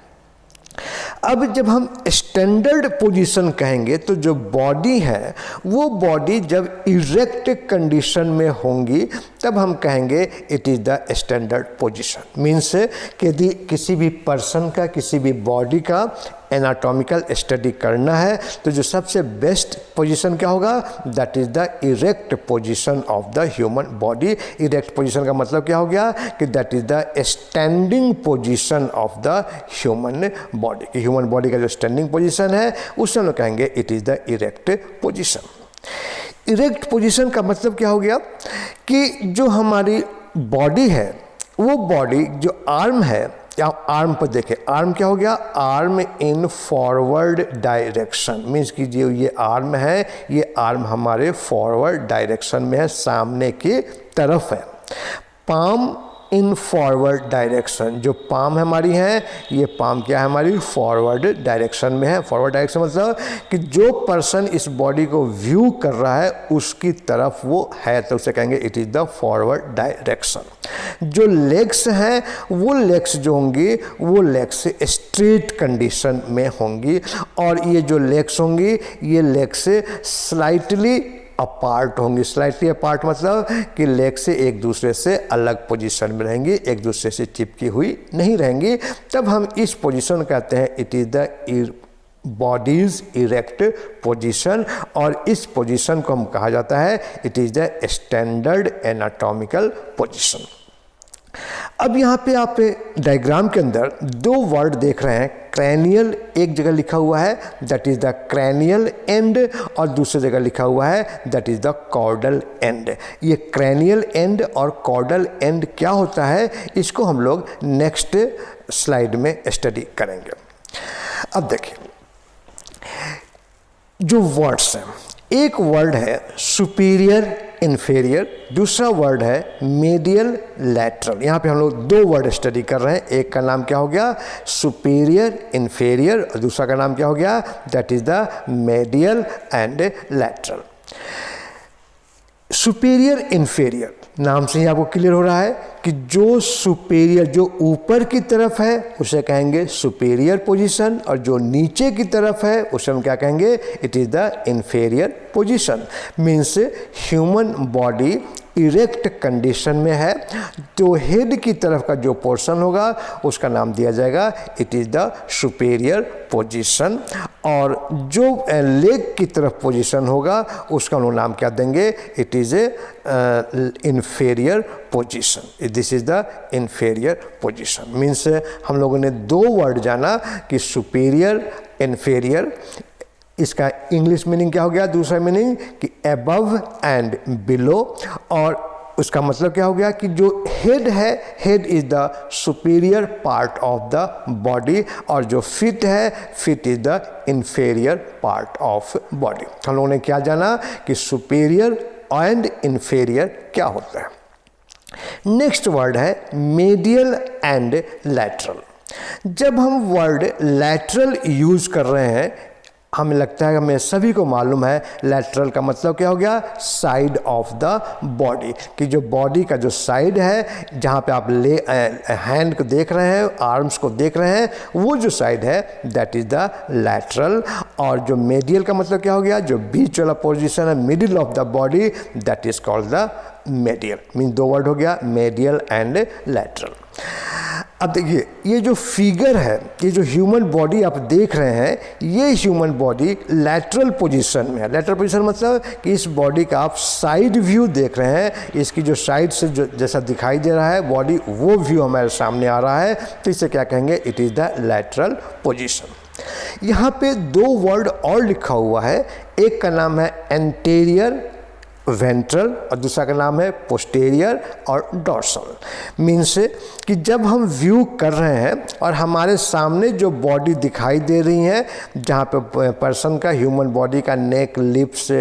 अब जब हम स्टैंडर्ड पोजीशन कहेंगे तो जो बॉडी है वो बॉडी जब इरेक्ट कंडीशन में होंगी तब हम कहेंगे it is the standard position. Means कि यदि किसी भी पर्सन का, किसी भी बॉडी का एनाटॉमिकल स्टडी करना है तो जो सबसे बेस्ट पोजीशन क्या होगा, that is the erect position of the human body. Erect position का मतलब क्या हो गया कि that is the standing position of the human body. कि ह्यूमन बॉडी का जो स्टैंडिंग पोजीशन है उसे हम लोग कहेंगे it is the erect position. Erect position का मतलब क्या हो गया कि जो हमारी बॉडी है वो बॉडी जो आर्म है, या आर्म पर देखें, आर्म क्या हो गया, arm in forward direction. Means कि जो ये आर्म है ये आर्म हमारे फॉरवर्ड डायरेक्शन में है, सामने की तरफ है। पाम इन फॉरवर्ड डायरेक्शन, जो पाम हमारी है ये पाम क्या है, हमारी फॉरवर्ड डायरेक्शन में है। फॉरवर्ड डायरेक्शन मतलब कि जो पर्सन इस बॉडी को व्यू कर रहा है उसकी तरफ वो है, तो उसे कहेंगे it is the forward direction. जो लेग्स हैं वो लेग्स जो होंगी वो लेग्स स्ट्रेट कंडीशन में होंगी, और ये जो लेग्स होंगी ये लेग्स स्लाइटली अपार्ट होंगी। स्लाइटली अपार्ट मतलब कि लेग से एक दूसरे से अलग पोजीशन में रहेंगी, एक दूसरे से चिपकी हुई नहीं रहेंगी। तब हम इस पोजीशन कहते हैं it is the bodies erect position, और इस पोजीशन को हम कहा जाता है it is the standard anatomical position. अब यहाँ पे आप डायग्राम के अंदर दो वर्ड देख रहे हैं, क्रैनियल एक जगह लिखा हुआ है that is the cranial end, और दूसरी जगह लिखा हुआ है that is the caudal end. ये क्रैनियल एंड और कॉर्डल एंड क्या होता है इसको हम लोग नेक्स्ट स्लाइड में स्टडी करेंगे। अब देखिए जो वर्ड्स हैं, एक वर्ड है सुपीरियर इन्फेरियर, दूसरा वर्ड है मीडियल लैटरल। यहाँ पे हम लोग दो वर्ड स्टडी कर रहे हैं, एक का नाम क्या हो गया सुपीरियर इन्फेरियर, और दूसरा का नाम क्या हो गया that is the medial and lateral. Superior inferior नाम से ही आपको क्लियर हो रहा है कि जो सुपीरियर जो ऊपर की तरफ है उसे कहेंगे सुपीरियर पोजीशन, और जो नीचे की तरफ है उसे हम क्या कहेंगे it is the inferior position. Means human body erect condition में है, तो हेड की तरफ का जो पोर्शन होगा उसका नाम दिया जाएगा it is the superior position, और जो लेग की तरफ पोजीशन होगा उसका हम लोग नाम क्या देंगे it is A inferior position. This is the inferior position. Means हम लोगों ने दो वर्ड जाना कि सुपीरियर इन्फेरियर, इसका इंग्लिश मीनिंग क्या हो गया, दूसरा मीनिंग कि अबव एंड बिलो, और उसका मतलब क्या हो गया कि जो हेड है, head is the superior part of the body, और जो फिट है, fit is the inferior part of body. हम लोगों ने क्या जाना कि सुपीरियर एंड इन्फेरियर क्या होता है। नेक्स्ट वर्ड है मीडियल एंड लैटरल। जब हम वर्ड लैटरल यूज़ कर रहे हैं, हमें लगता है हमें सभी को मालूम है लैटरल का मतलब क्या हो गया साइड ऑफ द बॉडी, कि जो बॉडी का जो साइड है जहाँ पे आप हैंड को देख रहे हैं, आर्म्स को देख रहे हैं, वो जो साइड है दैट इज़ द लैटरल। और जो मीडियल का मतलब क्या हो गया, जो बीच वाला पोजीशन है middle of the body that is called the medial. Mean दो वर्ड हो गया मीडियल एंड लैटरल। अब देखिए ये जो फिगर है, ये जो ह्यूमन बॉडी आप देख रहे हैं, ये ह्यूमन बॉडी लैटरल पोजीशन में है। लैटरल पोजीशन मतलब कि इस बॉडी का आप साइड व्यू देख रहे हैं, इसकी जो साइड से जो जैसा दिखाई दे रहा है बॉडी, वो व्यू हमारे सामने आ रहा है, तो इसे क्या कहेंगे it is the lateral position. यहाँ पे दो वर्ड और लिखा हुआ है, एक का नाम है एंटीरियर वेंट्रल और दूसरा का नाम है पोस्टीरियर और डॉर्सल। मीन्स कि जब हम व्यू कर रहे हैं और हमारे सामने जो बॉडी दिखाई दे रही है, जहाँ पे पर्सन का ह्यूमन बॉडी का नेक, लिप्स,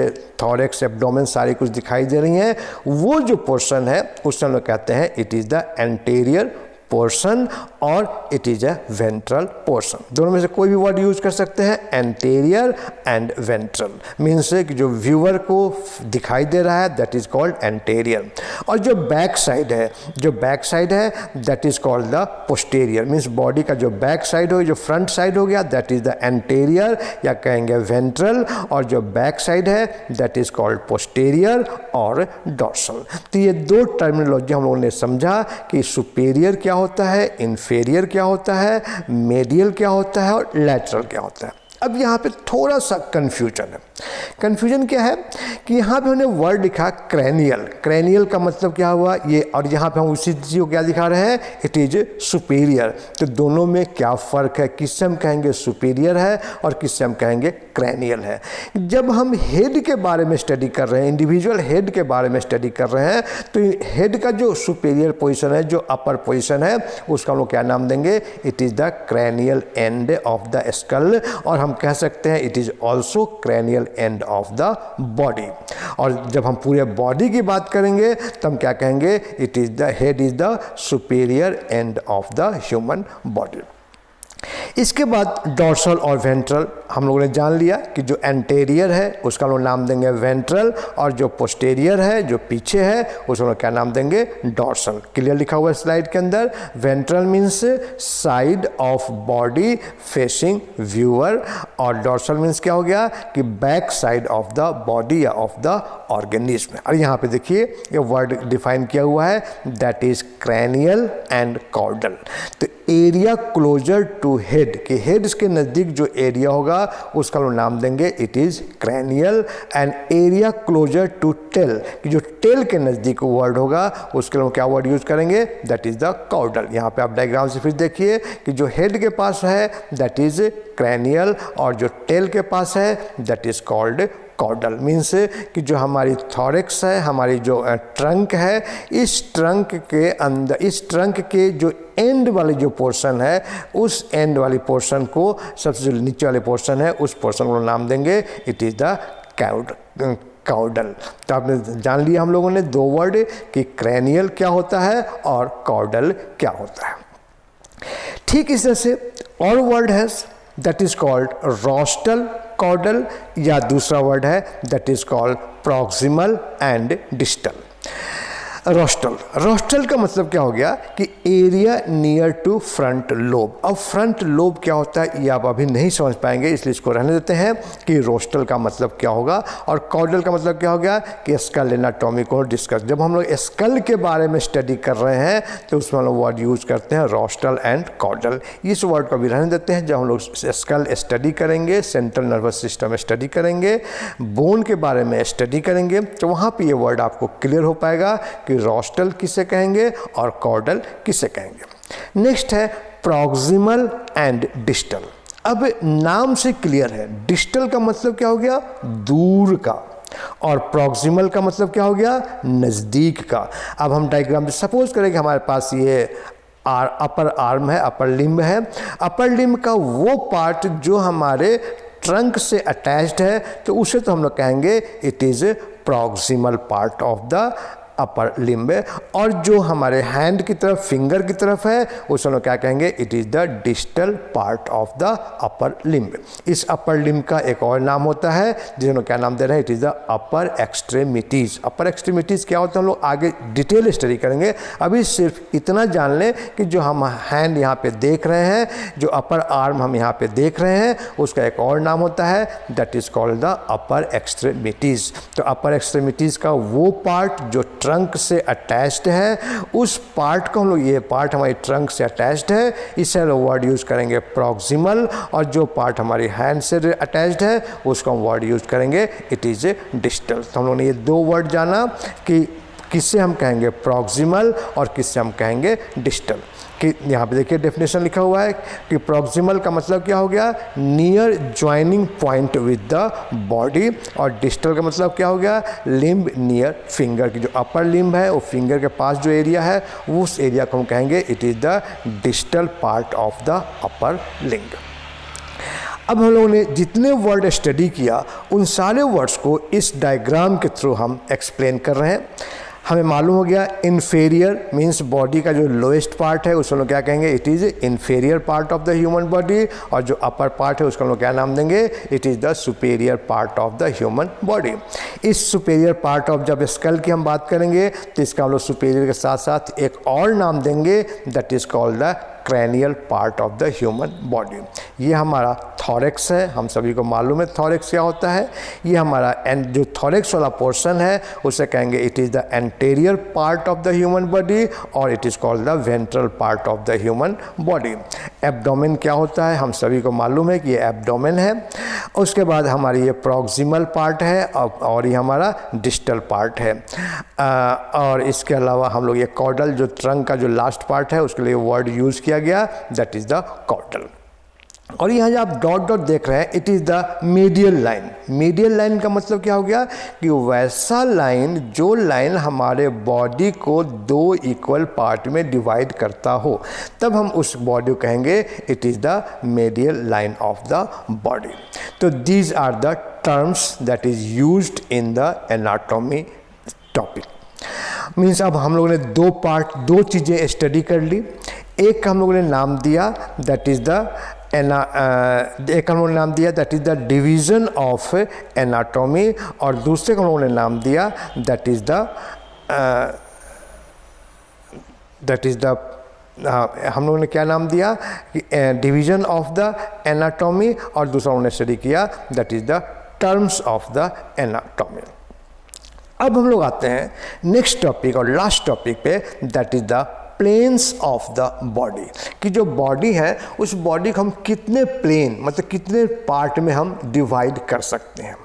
थॉरेक्स, एब्डोमेन सारी कुछ दिखाई दे रही हैं, वो जो पोर्शन है उसे हम लोग कहते हैं it is the anterior portion और it is a ventral portion. दोनों में से कोई भी वर्ड यूज कर सकते हैं, एंटीरियर एंड वेंट्रल। मीन्स कि जो व्यूअर को दिखाई दे रहा है दैट इज कॉल्ड एंटीरियर, और जो बैक साइड है that is called the posterior. Means body का जो बैक साइड हो, जो फ्रंट साइड हो गया दैट इज द एंटीरियर या कहेंगे वेंट्रल, और जो बैक साइड है दैट इज कॉल्ड पोस्टीरियर और डॉर्सल। तो ये दो टर्मिनोलॉजी हम लोगों ने समझा कि सुपेरियर क्या होता है, इन्फेरियर क्या होता है, मेडियल क्या होता है और लैटरल क्या होता है। अब यहाँ पे थोड़ा सा कन्फ्यूजन है। कन्फ्यूजन क्या है कि यहाँ पे हमने वर्ड लिखा क्रैनियल। क्रैनियल का मतलब क्या हुआ ये, और यहाँ पे हम उसी चीज़ को क्या दिखा रहे हैं, इट इज सुपीरियर। तो दोनों में क्या फ़र्क है, किससे हम कहेंगे सुपीरियर है और किससे हम कहेंगे क्रैनियल है। जब हम हेड के बारे में स्टडी कर रहे हैं, इंडिविजुअल हेड के बारे में स्टडी कर रहे हैं, तो हेड का जो सुपीरियर पोजिशन है, जो अपर पोजिशन है, उसका हम लोग क्या नाम देंगे, it is the cranial end of the skull, और हम कह सकते हैं it is also cranial end of the body. और जब हम पूरे बॉडी की बात करेंगे तो हम क्या कहेंगे, it is the head is the superior end of the human body. इसके बाद डॉर्सल और वेंट्रल हम लोगों ने जान लिया कि जो एंटीरियर है उसका हम लोग नाम देंगे वेंट्रल, और जो पोस्टीरियर है, जो पीछे है, उसको लोग क्या नाम देंगे, डॉर्सल। क्लियर लिखा हुआ है स्लाइड के अंदर। Ventral means side of body facing viewer, और डॉर्सल मीन्स क्या हो गया कि back side of the body या ऑफ द ऑर्गेनिज्म। और यहाँ पे देखिए ये वर्ड डिफाइन किया हुआ है, that is cranial and caudal. तो एरिया क्लोजर टू हेड, कि हेड्स के नज़दीक जो एरिया होगा उसका हम नाम देंगे it is cranial, and area closer to tail, कि जो टेल के नज़दीक वर्ड होगा उसके लिए हम क्या वर्ड यूज़ करेंगे, दैट इज़ द कॉर्डल। यहाँ पे आप डायग्राम से फिर देखिए कि जो हेड के पास है दैट इज़ क्रैनियल, और जो टेल के पास है that is called caudal. Means कि जो हमारी थॉरेक्स है, हमारी जो ट्रंक है, इस ट्रंक के अंदर, इस ट्रंक के जो एंड वाली जो पोर्शन है, उस एंड वाली पोर्शन को, सबसे जो नीचे वाले पोर्शन है उस पोर्शन को नाम देंगे इट इज़ द कॉर्डल। तो आपने जान लिया हम लोगों ने दो वर्ड कि क्रैनियल क्या होता है और कॉर्डल क्या होता है। ठीक इस तरह से और वर्ड है that is called rostral caudal, या दूसरा वर्ड है that is called proximal and distal. Rostral का मतलब क्या हो गया कि area near to front lobe. अब फ्रंट लोब क्या होता है ये आप अभी नहीं समझ पाएंगे, इसलिए इसको रहने देते हैं कि रोस्टल का मतलब क्या होगा और कॉर्डल का मतलब क्या हो गया कि स्कल एनाटॉमी को डिस्कस। जब हम लोग स्कल के बारे में स्टडी कर रहे हैं तो उसमें हम लोग वर्ड यूज करते हैं रोस्टल एंड कॉर्डल। इस वर्ड को भी रहने देते हैं। जब हम लोग स्कल स्टडी करेंगे, सेंट्रल नर्वस सिस्टम स्टडी करेंगे, बोन के बारे में स्टडी करेंगे, तो वहाँ पर ये वर्ड आपको क्लियर हो पाएगा रोस्टल किसे कहेंगे और कॉर्डल किसे कहेंगे। नेक्स्ट है प्रॉक्सिमल एंड डिस्टल। अब नाम से क्लियर है, डिस्टल का मतलब क्या हो गया, दूर का, और प्रॉक्सिमल का मतलब क्या हो गया, नज़दीक का। अब हम डायग्राम में सपोज करें कि हमारे पास ये अपर आर्म है, अपर लिम्ब है। अपर लिम्ब का वो पार्ट जो हमारे ट्रंक से अटैच्ड है, तो उसे तो हम लोग कहेंगे it is proximal part of the upper limb. और जो हमारे हैंड की तरफ, फिंगर की तरफ है, उसे हम लोग क्या कहेंगे, it is the distal part of the upper limb. इस अपर लिम्ब का एक और नाम होता है जिसे हम क्या नाम दे रहे हैं, it is the upper extremities. Upper extremities क्या होता है हम लोग आगे डिटेल स्टडी करेंगे। अभी सिर्फ इतना जान लें कि जो हम हैंड यहाँ पे देख रहे हैं, जो अपर आर्म हम यहाँ पे देख रहे हैं, उसका एक और नाम होता है that is called the upper extremities. तो अपर एक्सट्रीमिटीज़ का वो पार्ट जो ट्रंक से अटैच्ड है, उस पार्ट को हम लोग, ये पार्ट हमारी ट्रंक से अटैच्ड है, इसे हम लोग वर्ड यूज़ करेंगे प्रॉक्सिमल। और जो पार्ट हमारी हैंड से अटैच्ड है उसको हम वर्ड यूज़ करेंगे इट इज़ ए डिस्टल। तो हम लोगों ने ये दो वर्ड जाना कि किससे हम कहेंगे प्रॉक्सिमल और किससे हम कहेंगे डिस्टल। कि यहाँ पे देखिए डेफिनेशन लिखा हुआ है कि प्रॉक्सिमल का मतलब क्या हो गया, near joining point with the body, और डिस्टल का मतलब क्या हो गया, लिम्ब नियर फिंगर की जो अपर लिम्ब है वो फिंगर के पास जो एरिया है उस एरिया को हम कहेंगे it is the distal part of the upper लिंग। अब हम लोगों ने जितने वर्ड स्टडी किया उन सारे वर्ड्स को इस डायग्राम के थ्रू हम एक्सप्लेन कर रहे हैं। हमें मालूम हो गया इन्फेरियर मीन्स बॉडी का जो लोएस्ट पार्ट है उसको हम लोग क्या कहेंगे, it is inferior part of the human body, और जो अपर पार्ट है उसको हम लोग क्या नाम देंगे, it is the superior part of the human body. इस सुपेरियर पार्ट ऑफ जब स्कल की हम बात करेंगे तो इसका हम लोग सुपेरियर के साथ साथ एक और नाम देंगे, that is called the cranial part of the human body. ये हमारा थॉरेक्स है, हम सभी को मालूम है थॉरेक्स क्या होता है। ये हमारा जो थॉरेक्स वाला पोर्शन है उसे कहेंगे it is the anterior part of the human body, और it is called the ventral part of the human body. Abdomen क्या होता है, हम सभी को मालूम है कि ये एब्डोमेन है। उसके बाद हमारी ये प्रॉक्सिमल पार्ट है और ये हमारा डिस्टल पार्ट है। और इसके अलावा हम लोग ये कॉर्डल जो ट्रंक का जो लास्ट पार्ट है उसके लिए वर्ड यूज़ किया गया, दैट इज़ द कॉर्डल। और यहाँ जो आप डॉट डॉट देख रहे हैं it is the medial line. Medial line का मतलब क्या हो गया कि वैसा लाइन जो लाइन हमारे बॉडी को दो इक्वल पार्ट में डिवाइड करता हो, तब हम उस बॉडी को कहेंगे it is the medial line of the body. तो these are the terms that is used in the anatomy topic. Means अब हम लोगों ने दो चीज़ें स्टडी कर ली। एक का हम लोगों ने नाम दिया दैट इज़ द एक हम लोगों ने नाम दिया that is the division of anatomy, और दूसरे को हम लोगों ने नाम दिया दैट इज़ द हम लोगों ने क्या नाम दिया, डिवीज़न ऑफ द एनाटॉमी, और दूसरा उन्होंने स्टडी किया that is the terms of the anatomy. अब हम लोग आते हैं नेक्स्ट टॉपिक और लास्ट टॉपिक पे, that is the planes of the body. कि जो बॉडी है उस बॉडी को हम कितने प्लेन मतलब कितने पार्ट में हम डिवाइड कर सकते हैं।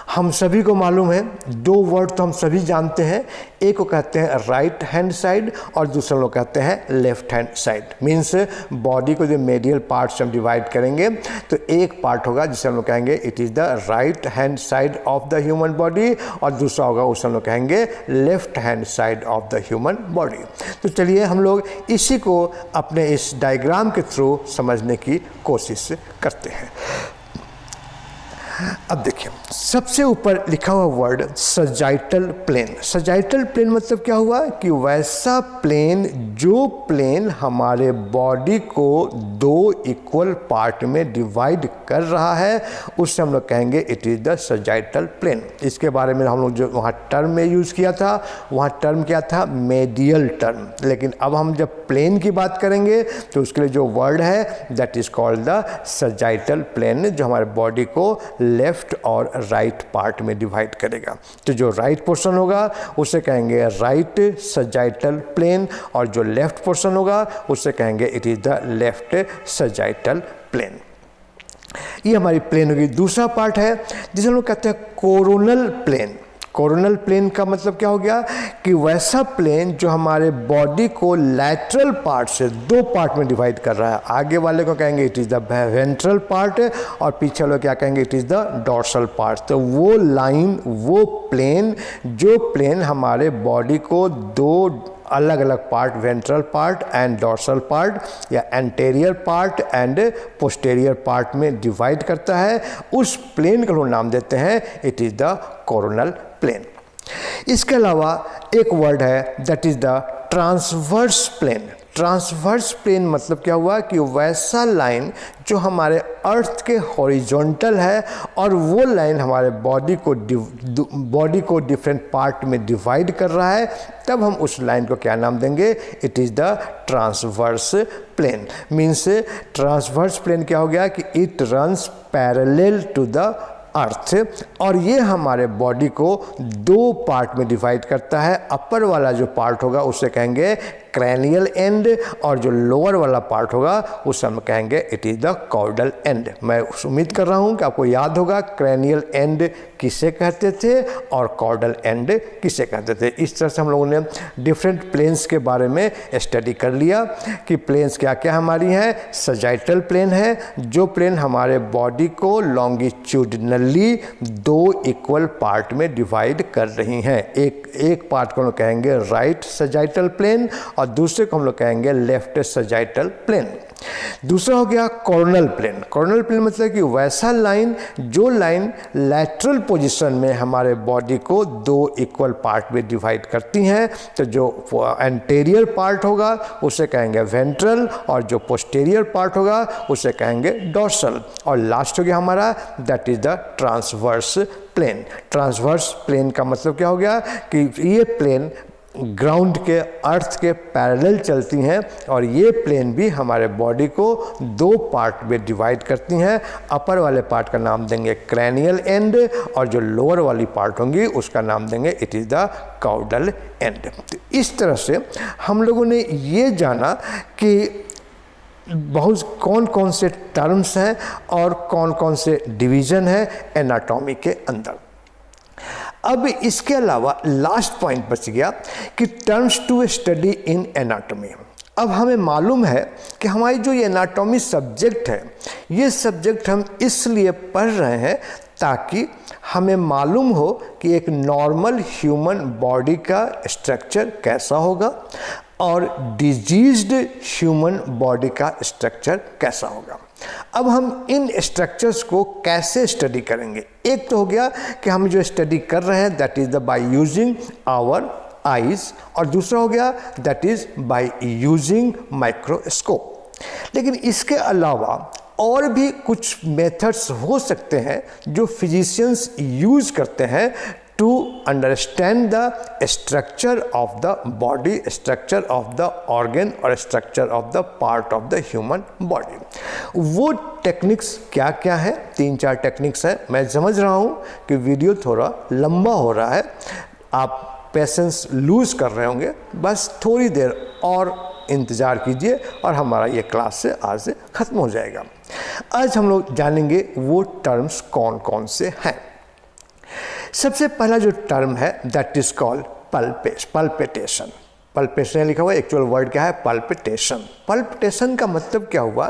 हम सभी को मालूम है, दो वर्ड तो हम सभी जानते हैं, एक को कहते हैं राइट हैंड साइड और दूसरा लोग कहते हैं left hand side. Means body को जो मेडियल पार्ट्स हम डिवाइड करेंगे तो एक पार्ट होगा जिसे हम लोग कहेंगे it is the right hand side of the human body, और दूसरा होगा उसे हम लोग कहेंगे left hand side of the human body. तो चलिए हम लोग इसी को अपने इस डायग्राम के थ्रू समझने की कोशिश करते हैं। अब देखिए सबसे ऊपर लिखा हुआ word sagittal plane. Sagittal plane मतलब क्या हुआ कि वैसा प्लेन जो प्लेन हमारे बॉडी को दो इक्वल पार्ट में डिवाइड कर रहा है उससे हम लोग कहेंगे it is the sagittal plane. इसके बारे में हम लोग जो वहाँ टर्म में यूज़ किया था वहाँ टर्म क्या था, मेडियल टर्म। लेकिन अब हम जब प्लेन की बात करेंगे तो उसके लिए जो वर्ड है that is called the sagittal plane, जो हमारे बॉडी को लेफ्ट और राइट पार्ट में डिवाइड करेगा। तो जो राइट पोर्शन होगा उसे कहेंगे राइट सजाइटल प्लेन, और जो लेफ्ट पोर्शन होगा उसे कहेंगे it is the left sagittal plane. ये हमारी प्लेन होगी। दूसरा पार्ट है जिसे हम लोग कहते हैं कोरोनल प्लेन। कोरोनल प्लेन का मतलब क्या हो गया कि वैसा प्लेन जो हमारे बॉडी को लैटरल पार्ट से दो पार्ट में डिवाइड कर रहा है। आगे वाले को कहेंगे it is the ventral part और पीछे वाले क्या कहेंगे it is the dorsal part. तो वो लाइन, वो प्लेन, जो प्लेन हमारे बॉडी को दो अलग अलग part, ventral part and dorsal part या anterior part and posterior part में डिवाइड करता है, उस प्लेन का लोग नाम देते हैं it is the coronal plane. इसके अलावा एक वर्ड है that is the transverse plane. Transverse plane मतलब क्या हुआ कि वैसा लाइन जो हमारे अर्थ के हॉरिजॉन्टल है और वो लाइन हमारे बॉडी को डिफरेंट पार्ट में डिवाइड कर रहा है, तब हम उस लाइन को क्या नाम देंगे, it is the transverse plane. Means transverse plane क्या हो गया कि it runs parallel to the earth, और ये हमारे बॉडी को दो पार्ट में डिवाइड करता है। अपर वाला जो पार्ट होगा उसे कहेंगे क्रैनियल एंड, और जो लोअर वाला पार्ट होगा उसे हम कहेंगे it is the caudal end. मैं उम्मीद कर रहा हूँ कि आपको याद होगा क्रैनियल एंड किसे कहते थे और कॉर्डल एंड किसे कहते थे। इस तरह से हम लोगों ने डिफरेंट प्लेन्स के बारे में स्टडी कर लिया कि प्लेन्स क्या क्या हमारी हैं। सजाइटल प्लेन है, जो प्लेन हमारे बॉडी को लॉन्गिट्यूडिनली 2 इक्वल पार्ट में डिवाइड कर रही हैं। एक पार्ट को हम लोग कहेंगे राइट सजाइटल प्लेन और दूसरे को हम लोग कहेंगे लेफ्ट सजाइटल प्लेन। दूसरा हो गया कॉर्नल प्लेन। कॉर्नल प्लेन मतलब कि वैसा लाइन जो लाइन लैटरल पोजीशन में हमारे बॉडी को 2 इक्वल पार्ट में डिवाइड करती हैं। तो जो एंटेरियर पार्ट होगा उसे कहेंगे वेंट्रल और जो पोस्टेरियर पार्ट होगा उसे कहेंगे डॉर्सल। और लास्ट हो गया हमारा that is the transverse plane. Transverse plane का मतलब क्या हो गया कि ये प्लेन ग्राउंड के अर्थ के पैरेलल चलती हैं और ये प्लेन भी हमारे बॉडी को 2 पार्ट में डिवाइड करती हैं। अपर वाले पार्ट का नाम देंगे क्रैनियल एंड और जो लोअर वाली पार्ट होंगी उसका नाम देंगे it is the caudal end. तो इस तरह से हम लोगों ने ये जाना कि बहुत कौन कौन से टर्म्स हैं और कौन कौन से डिवीज़न हैं एनाटॉमी के अंदर। अब इसके अलावा लास्ट पॉइंट बच गया कि terms to study in anatomy. अब हमें मालूम है कि हमारी जो ये एनाटॉमी सब्जेक्ट है ये सब्जेक्ट हम इसलिए पढ़ रहे हैं ताकि हमें मालूम हो कि एक नॉर्मल ह्यूमन बॉडी का स्ट्रक्चर कैसा होगा और डिजीज्ड ह्यूमन बॉडी का स्ट्रक्चर कैसा होगा। अब हम इन स्ट्रक्चर्स को कैसे स्टडी करेंगे। एक तो हो गया कि हम जो स्टडी कर रहे हैं that is the by using our eyes और दूसरा हो गया that is by using microscope. लेकिन इसके अलावा और भी कुछ मेथड्स हो सकते हैं जो फिजिशियंस यूज़ करते हैं to understand the structure of the body, structure of the organ और structure of the part of the human body। वो टेक्निक्स क्या क्या है, 3-4 टेक्निक्स हैं। मैं समझ रहा हूँ कि वीडियो थोड़ा लंबा हो रहा है, आप पेशेंस लूज़ कर रहे होंगे, बस थोड़ी देर और इंतज़ार कीजिए और हमारा ये क्लास से आज से ख़त्म हो जाएगा। आज हम लोग जानेंगे वो टर्म्स कौन कौन से हैं। सबसे पहला जो टर्म है that is called palpitation. Palpitation लिखा हुआ, एक्चुअल वर्ड क्या है पल्पिटेशन। पल्पिटेशन का मतलब क्या हुआ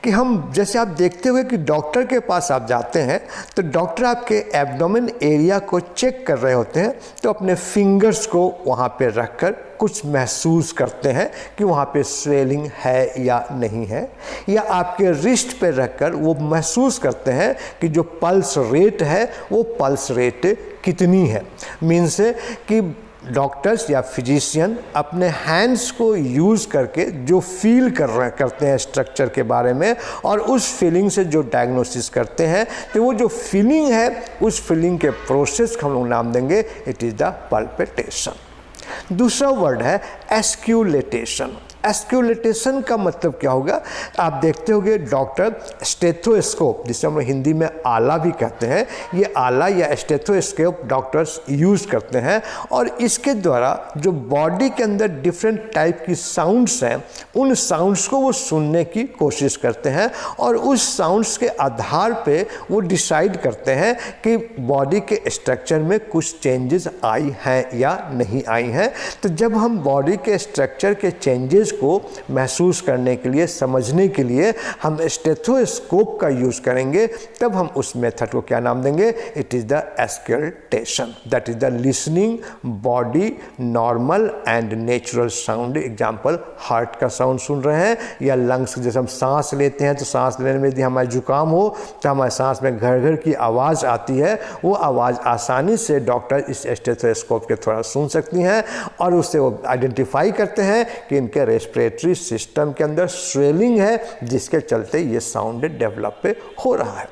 कि हम जैसे आप देखते हुए कि डॉक्टर के पास आप जाते हैं तो डॉक्टर आपके एब्डोमेन एरिया को चेक कर रहे होते हैं तो अपने फिंगर्स को वहाँ पे रखकर कुछ महसूस करते हैं कि वहाँ पे स्वेलिंग है या नहीं है, या आपके रिस्ट पे रखकर वो महसूस करते हैं कि जो पल्स रेट है वो पल्स रेट कितनी है। मीन्स कि डॉक्टर्स या फिजिशियन अपने हैंड्स को यूज़ करके जो फील करते हैं स्ट्रक्चर के बारे में और उस फीलिंग से जो डायग्नोसिस करते हैं तो वो जो फीलिंग है उस फीलिंग के प्रोसेस को हम लोग नाम देंगे इट इज़ द पल्पिटेशन। दूसरा वर्ड है एस्क्यूलेटेशन। एस्क्यूलेटेशन का मतलब क्या होगा, आप देखते होंगे डॉक्टर स्टेथोस्कोप जिसे हम हिंदी में आला भी कहते हैं, ये आला या स्टेथोस्कोप डॉक्टर्स यूज़ करते हैं और इसके द्वारा जो बॉडी के अंदर डिफरेंट टाइप की साउंड्स हैं उन साउंड्स को वो सुनने की कोशिश करते हैं और उस साउंड्स के आधार पे वो डिसाइड करते हैं कि बॉडी के स्ट्रक्चर में कुछ चेंजेस आई हैं या नहीं आई हैं। तो जब हम बॉडी के स्ट्रक्चर के चेंजेस को महसूस करने के लिए, समझने के लिए हम स्टेथोस्कोप का यूज़ करेंगे, तब हम उस मेथड को क्या नाम देंगे, it is the auscultation. That is the listening body normal and natural sound. Example, heart का साउंड सुन रहे हैं या लंग्स, जैसे हम सांस लेते हैं तो सांस लेने में यदि हमारा जुकाम हो तो हमारे सांस में घर घर की आवाज़ आती है, वो आवाज़ आसानी से डॉक्टर इस स्टेथोस्कोप के थोड़ा सुन सकती हैं और उससे वो आइडेंटिफाई करते हैं कि इनके रेस्पिरेटरी सिस्टम के अंदर स्वेलिंग है जिसके चलते ये साउंड डेवलप हो रहा है।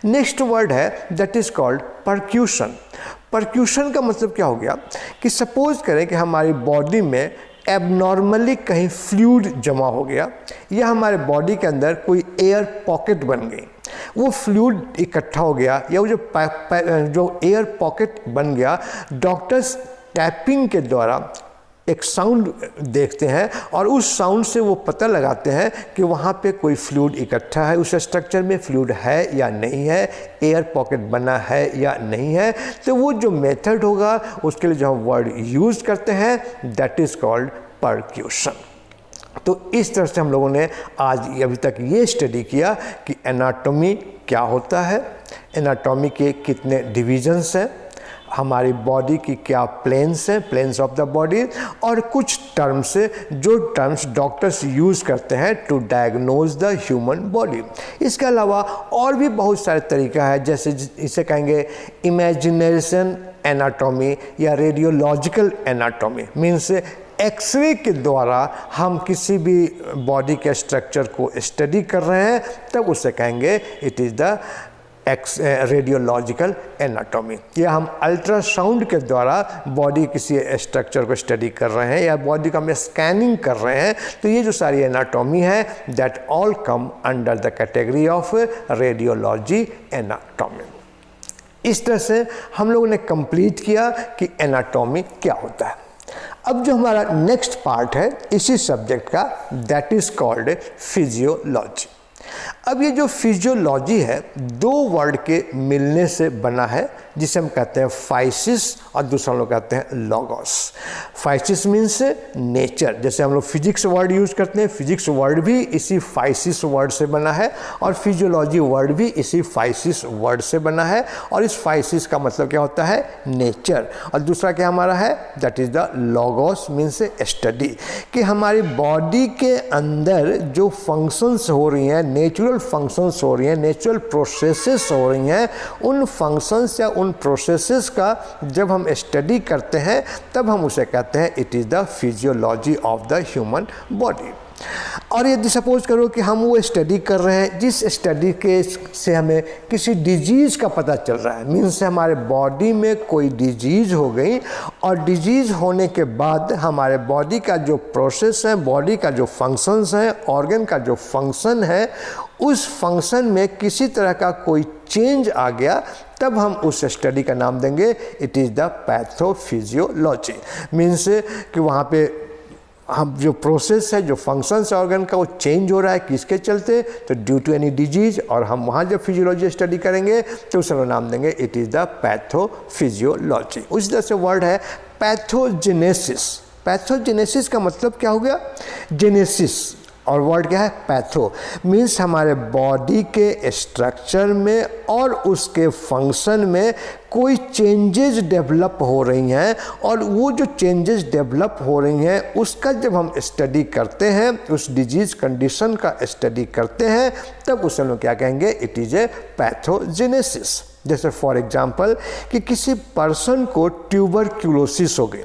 नेक्स्ट वर्ड है that is called percussion. Percussion का मतलब क्या हो गया कि सपोज करें कि हमारी बॉडी में एबनॉर्मली कहीं फ्लूइड जमा हो गया या हमारे बॉडी के अंदर कोई एयर पॉकेट बन गई, वो फ्लूइड इकट्ठा हो गया या वो जो एयर पॉकेट बन गया, डॉक्टर्स टैपिंग के द्वारा एक साउंड देखते हैं और उस साउंड से वो पता लगाते हैं कि वहाँ पे कोई फ्लूइड इकट्ठा है, उस स्ट्रक्चर में फ्लूइड है या नहीं है, एयर पॉकेट बना है या नहीं है। तो वो जो मेथड होगा उसके लिए जो हम वर्ड यूज़ करते हैं दैट इज़ कॉल्ड परक्यूशन। तो इस तरह से हम लोगों ने आज अभी तक ये स्टडी किया कि एनाटॉमी क्या होता है, एनाटॉमी के कितने डिविजन्स हैं, हमारी बॉडी की क्या प्लेन्स हैं, प्लेन्स ऑफ द बॉडी, और कुछ टर्म्स जो टर्म्स डॉक्टर्स यूज़ करते हैं to diagnose the human body. इसके अलावा और भी बहुत सारे तरीका है, जैसे इसे कहेंगे इमेजिनेशन एनाटॉमी या रेडियोलॉजिकल एनाटॉमी। मीन्स एक्सरे के द्वारा हम किसी भी बॉडी के स्ट्रक्चर को स्टडी कर रहे हैं तब उसे कहेंगे it is the radiological anatomy. या हम अल्ट्रासाउंड के द्वारा बॉडी किसी स्ट्रक्चर को स्टडी कर रहे हैं या बॉडी का हम स्कैनिंग कर रहे हैं, तो ये जो सारी एनाटॉमी है that all come under the category of radiology anatomy. इस तरह से हम लोगों ने कंप्लीट किया कि एनाटॉमी क्या होता है। अब जो हमारा नेक्स्ट पार्ट है इसी सब्जेक्ट का दैट इज़ कॉल्ड फिजियोलॉजी। अब ये जो फिजियोलॉजी है दो वर्ड के मिलने से बना है, जिसे हम कहते हैं फाइसिस और दूसरा लोग कहते हैं लॉगोस। फाइसिस मीन्स नेचर, जैसे हम लोग फिजिक्स वर्ड यूज़ करते हैं, फिजिक्स वर्ड भी इसी फाइसिस वर्ड से बना है और फिजियोलॉजी वर्ड भी इसी फाइसिस वर्ड से बना है। और इस फाइसिस का मतलब क्या होता है नेचर, और दूसरा क्या हमारा है that is the logos means study, कि हमारी बॉडी के अंदर जो फंक्शंस हो रही हैं, नेचुरल फंक्शंस हो रही हैं, नेचुरल प्रोसेसेस हो रही हैं, उन फंक्शंस या उन प्रोसेसेस का जब हम स्टडी करते हैं तब हम उसे कहते हैं it is the physiology of the human body. और यदि सपोज करो कि हम वो स्टडी कर रहे हैं जिस स्टडी के से हमें किसी डिजीज़ का पता चल रहा है, मीन्स हमारे बॉडी में कोई डिजीज़ हो गई और डिजीज़ होने के बाद हमारे बॉडी का जो प्रोसेस है, बॉडी का जो फंक्शंस है, ऑर्गन का जो फंक्शन है, उस फंक्शन में किसी तरह का कोई चेंज आ गया, तब हम उस स्टडी का नाम देंगे it is the pathophysiology. Means कि वहाँ पे हम जो प्रोसेस है, जो फंक्शंस ऑर्गन का वो चेंज हो रहा है, किसके चलते, तो ड्यू टू एनी डिजीज, और हम वहाँ जब फिजियोलॉजी स्टडी करेंगे तो उसका नाम देंगे इट इज़ द पैथोफिजियोलॉजी। उसी तरह से वर्ड है पैथोजेनेसिस। पैथोजेनेसिस का मतलब क्या हो गया, जेनेसिस, और वर्ड क्या है पैथो, मीन्स हमारे बॉडी के स्ट्रक्चर में और उसके फंक्शन में कोई चेंजेस डेवलप हो रही हैं, और वो जो चेंजेस डेवलप हो रही हैं उसका जब हम स्टडी करते हैं, उस डिजीज़ कंडीशन का स्टडी करते हैं, तब उसे हम लोग क्या कहेंगे इट इज़ ए पैथोजेनेसिस। जैसे फॉर एग्जांपल कि किसी पर्सन को ट्यूबरक्यूलोसिस हो गई,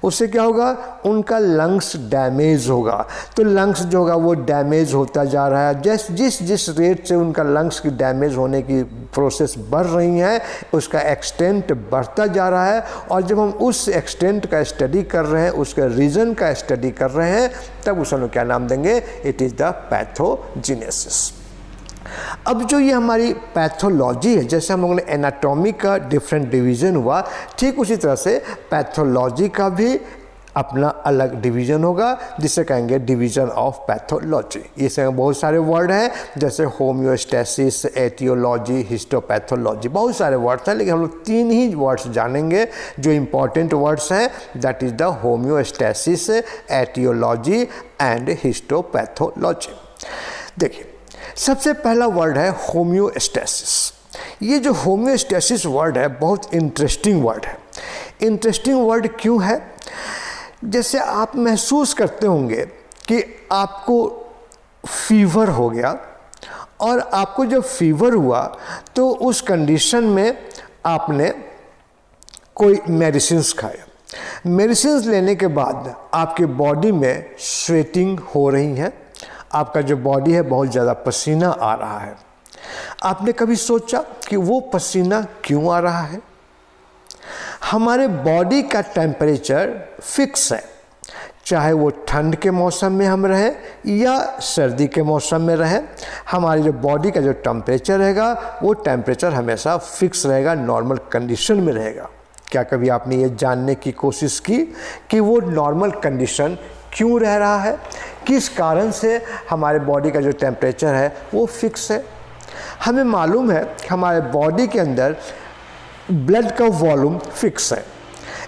उससे क्या होगा, उनका लंग्स डैमेज होगा, तो लंग्स जो होगा वो डैमेज होता जा रहा है। जिस रेट से उनका लंग्स की डैमेज होने की प्रोसेस बढ़ रही है उसका एक्सटेंट बढ़ता जा रहा है, और जब हम उस एक्सटेंट का स्टडी कर रहे हैं, उसके रीज़न का स्टडी कर रहे हैं, तब उसे हम क्या नाम देंगे इट इज़ द पैथोजेनेसिस। अब जो ये हमारी पैथोलॉजी है, जैसे हम लोगों ने एनाटॉमी का डिफरेंट डिवीज़न हुआ, ठीक उसी तरह से पैथोलॉजी का भी अपना अलग डिवीज़न होगा जिसे कहेंगे डिवीज़न ऑफ पैथोलॉजी। इसमें बहुत सारे वर्ड हैं जैसे होम्योस्टैसिस, एटियोलॉजी, हिस्टोपैथोलॉजी, बहुत सारे वर्ड्स हैं, लेकिन हम लोग तीन ही वर्ड्स जानेंगे जो इम्पॉर्टेंट वर्ड्स हैं, that is the homeostasis, etiology and histopathology. देखिए सबसे पहला वर्ड है होम्योस्टैसिस। ये जो होम्योस्टैसिस वर्ड है बहुत इंटरेस्टिंग वर्ड है। इंटरेस्टिंग वर्ड क्यों है, जैसे आप महसूस करते होंगे कि आपको फीवर हो गया, और आपको जब फीवर हुआ तो उस कंडीशन में आपने कोई मेडिसिन्स खाया, मेडिसिन्स लेने के बाद आपके बॉडी में स्वेटिंग हो रही है, आपका जो बॉडी है बहुत ज़्यादा पसीना आ रहा है। आपने कभी सोचा कि वो पसीना क्यों आ रहा है? हमारे बॉडी का टेम्परेचर फिक्स है, चाहे वो ठंड के मौसम में हम रहें या सर्दी के मौसम में रहें, हमारी जो बॉडी का जो टेम्परेचर रहेगा वो टेम्परेचर हमेशा फिक्स रहेगा, नॉर्मल कंडीशन में रहेगा। क्या कभी आपने ये जानने की कोशिश की कि वो नॉर्मल कंडीशन क्यों रह रहा है, किस कारण से हमारे बॉडी का जो टेम्परेचर है वो फिक्स है? हमें मालूम है कि हमारे बॉडी के अंदर ब्लड का वॉल्यूम फिक्स है।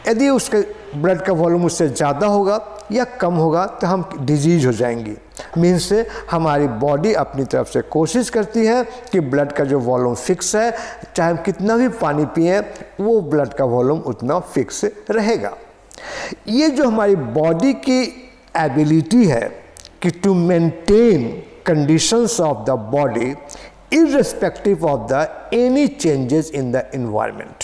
यदि उसके ब्लड का वॉल्यूम उससे ज़्यादा होगा या कम होगा तो हम डिजीज हो जाएंगी। मीन्स से हमारी बॉडी अपनी तरफ से कोशिश करती है कि ब्लड का जो वॉल्यूम फिक्स है, चाहे हम कितना भी पानी पिएं वो ब्लड का वॉल्यूम उतना फिक्स रहेगा। ये जो हमारी बॉडी की एबिलिटी है कि to maintain conditions of the body irrespective of the any changes in the environment,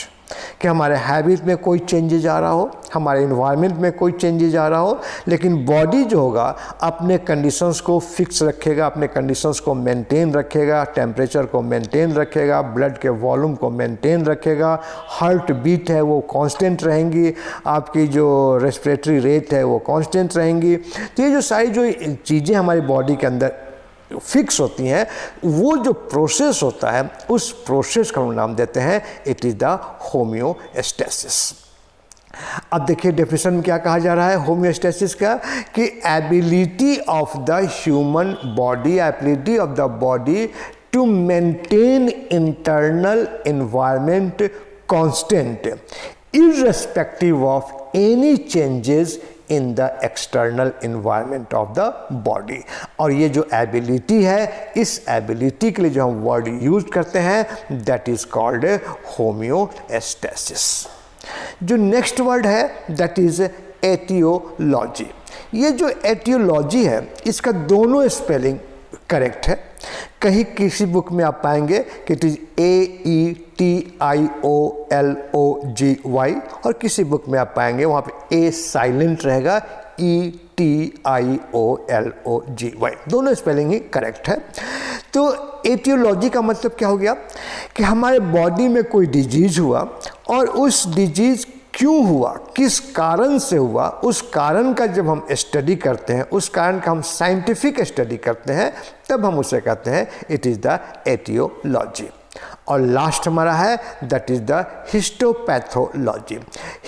कि हमारे हैबिट में कोई चेंजेज आ रहा हो, हमारे इन्वायरमेंट में कोई चेंजेज आ रहा हो, लेकिन बॉडी जो होगा अपने कंडीशंस को फिक्स रखेगा, अपने कंडीशंस को मेंटेन रखेगा, टेम्परेचर को मेंटेन रखेगा, ब्लड के वॉल्यूम को मेंटेन रखेगा, हार्ट बीट है वो कांस्टेंट रहेंगी, आपकी जो रेस्पिरेटरी रेट है वो कांस्टेंट रहेंगी। तो ये जो सारी जो चीज़ें हमारी बॉडी के अंदर फिक्स होती हैं, वो जो प्रोसेस होता है उस प्रोसेस का हम नाम देते हैं इट इज़ द होम्योस्टेसिस। अब देखिए डेफिनेशन में क्या कहा जा रहा है होम्योस्टेसिस का, कि ability of the human body, ability of the body to maintain internal environment constant irrespective of any changes in the external environment of the body. और ये जो एबिलिटी है, इस एबिलिटी के लिए जो हम वर्ड यूज करते हैं दैट इज कॉल्ड होम्योस्टेसिस। जो नेक्स्ट वर्ड है दैट इज एटियोलॉजी। ये जो एटियोलॉजी है इसका दोनों स्पेलिंग करेक्ट है। कहीं किसी बुक में आप पाएंगे कि इट इज AETIOLOGY और किसी बुक में आप पाएंगे वहाँ पे ए साइलेंट रहेगा, ETIOLOGY। दोनों स्पेलिंग ही करेक्ट है। तो एटियोलॉजी का मतलब क्या हो गया कि हमारे बॉडी में कोई डिजीज हुआ और उस डिजीज क्यों हुआ, किस कारण से हुआ, उस कारण का जब हम स्टडी करते हैं, उस कारण का हम साइंटिफिक स्टडी करते हैं, तब हम उसे कहते हैं इट इज़ द एटियोलॉजी। और लास्ट हमारा है that is the histopathology.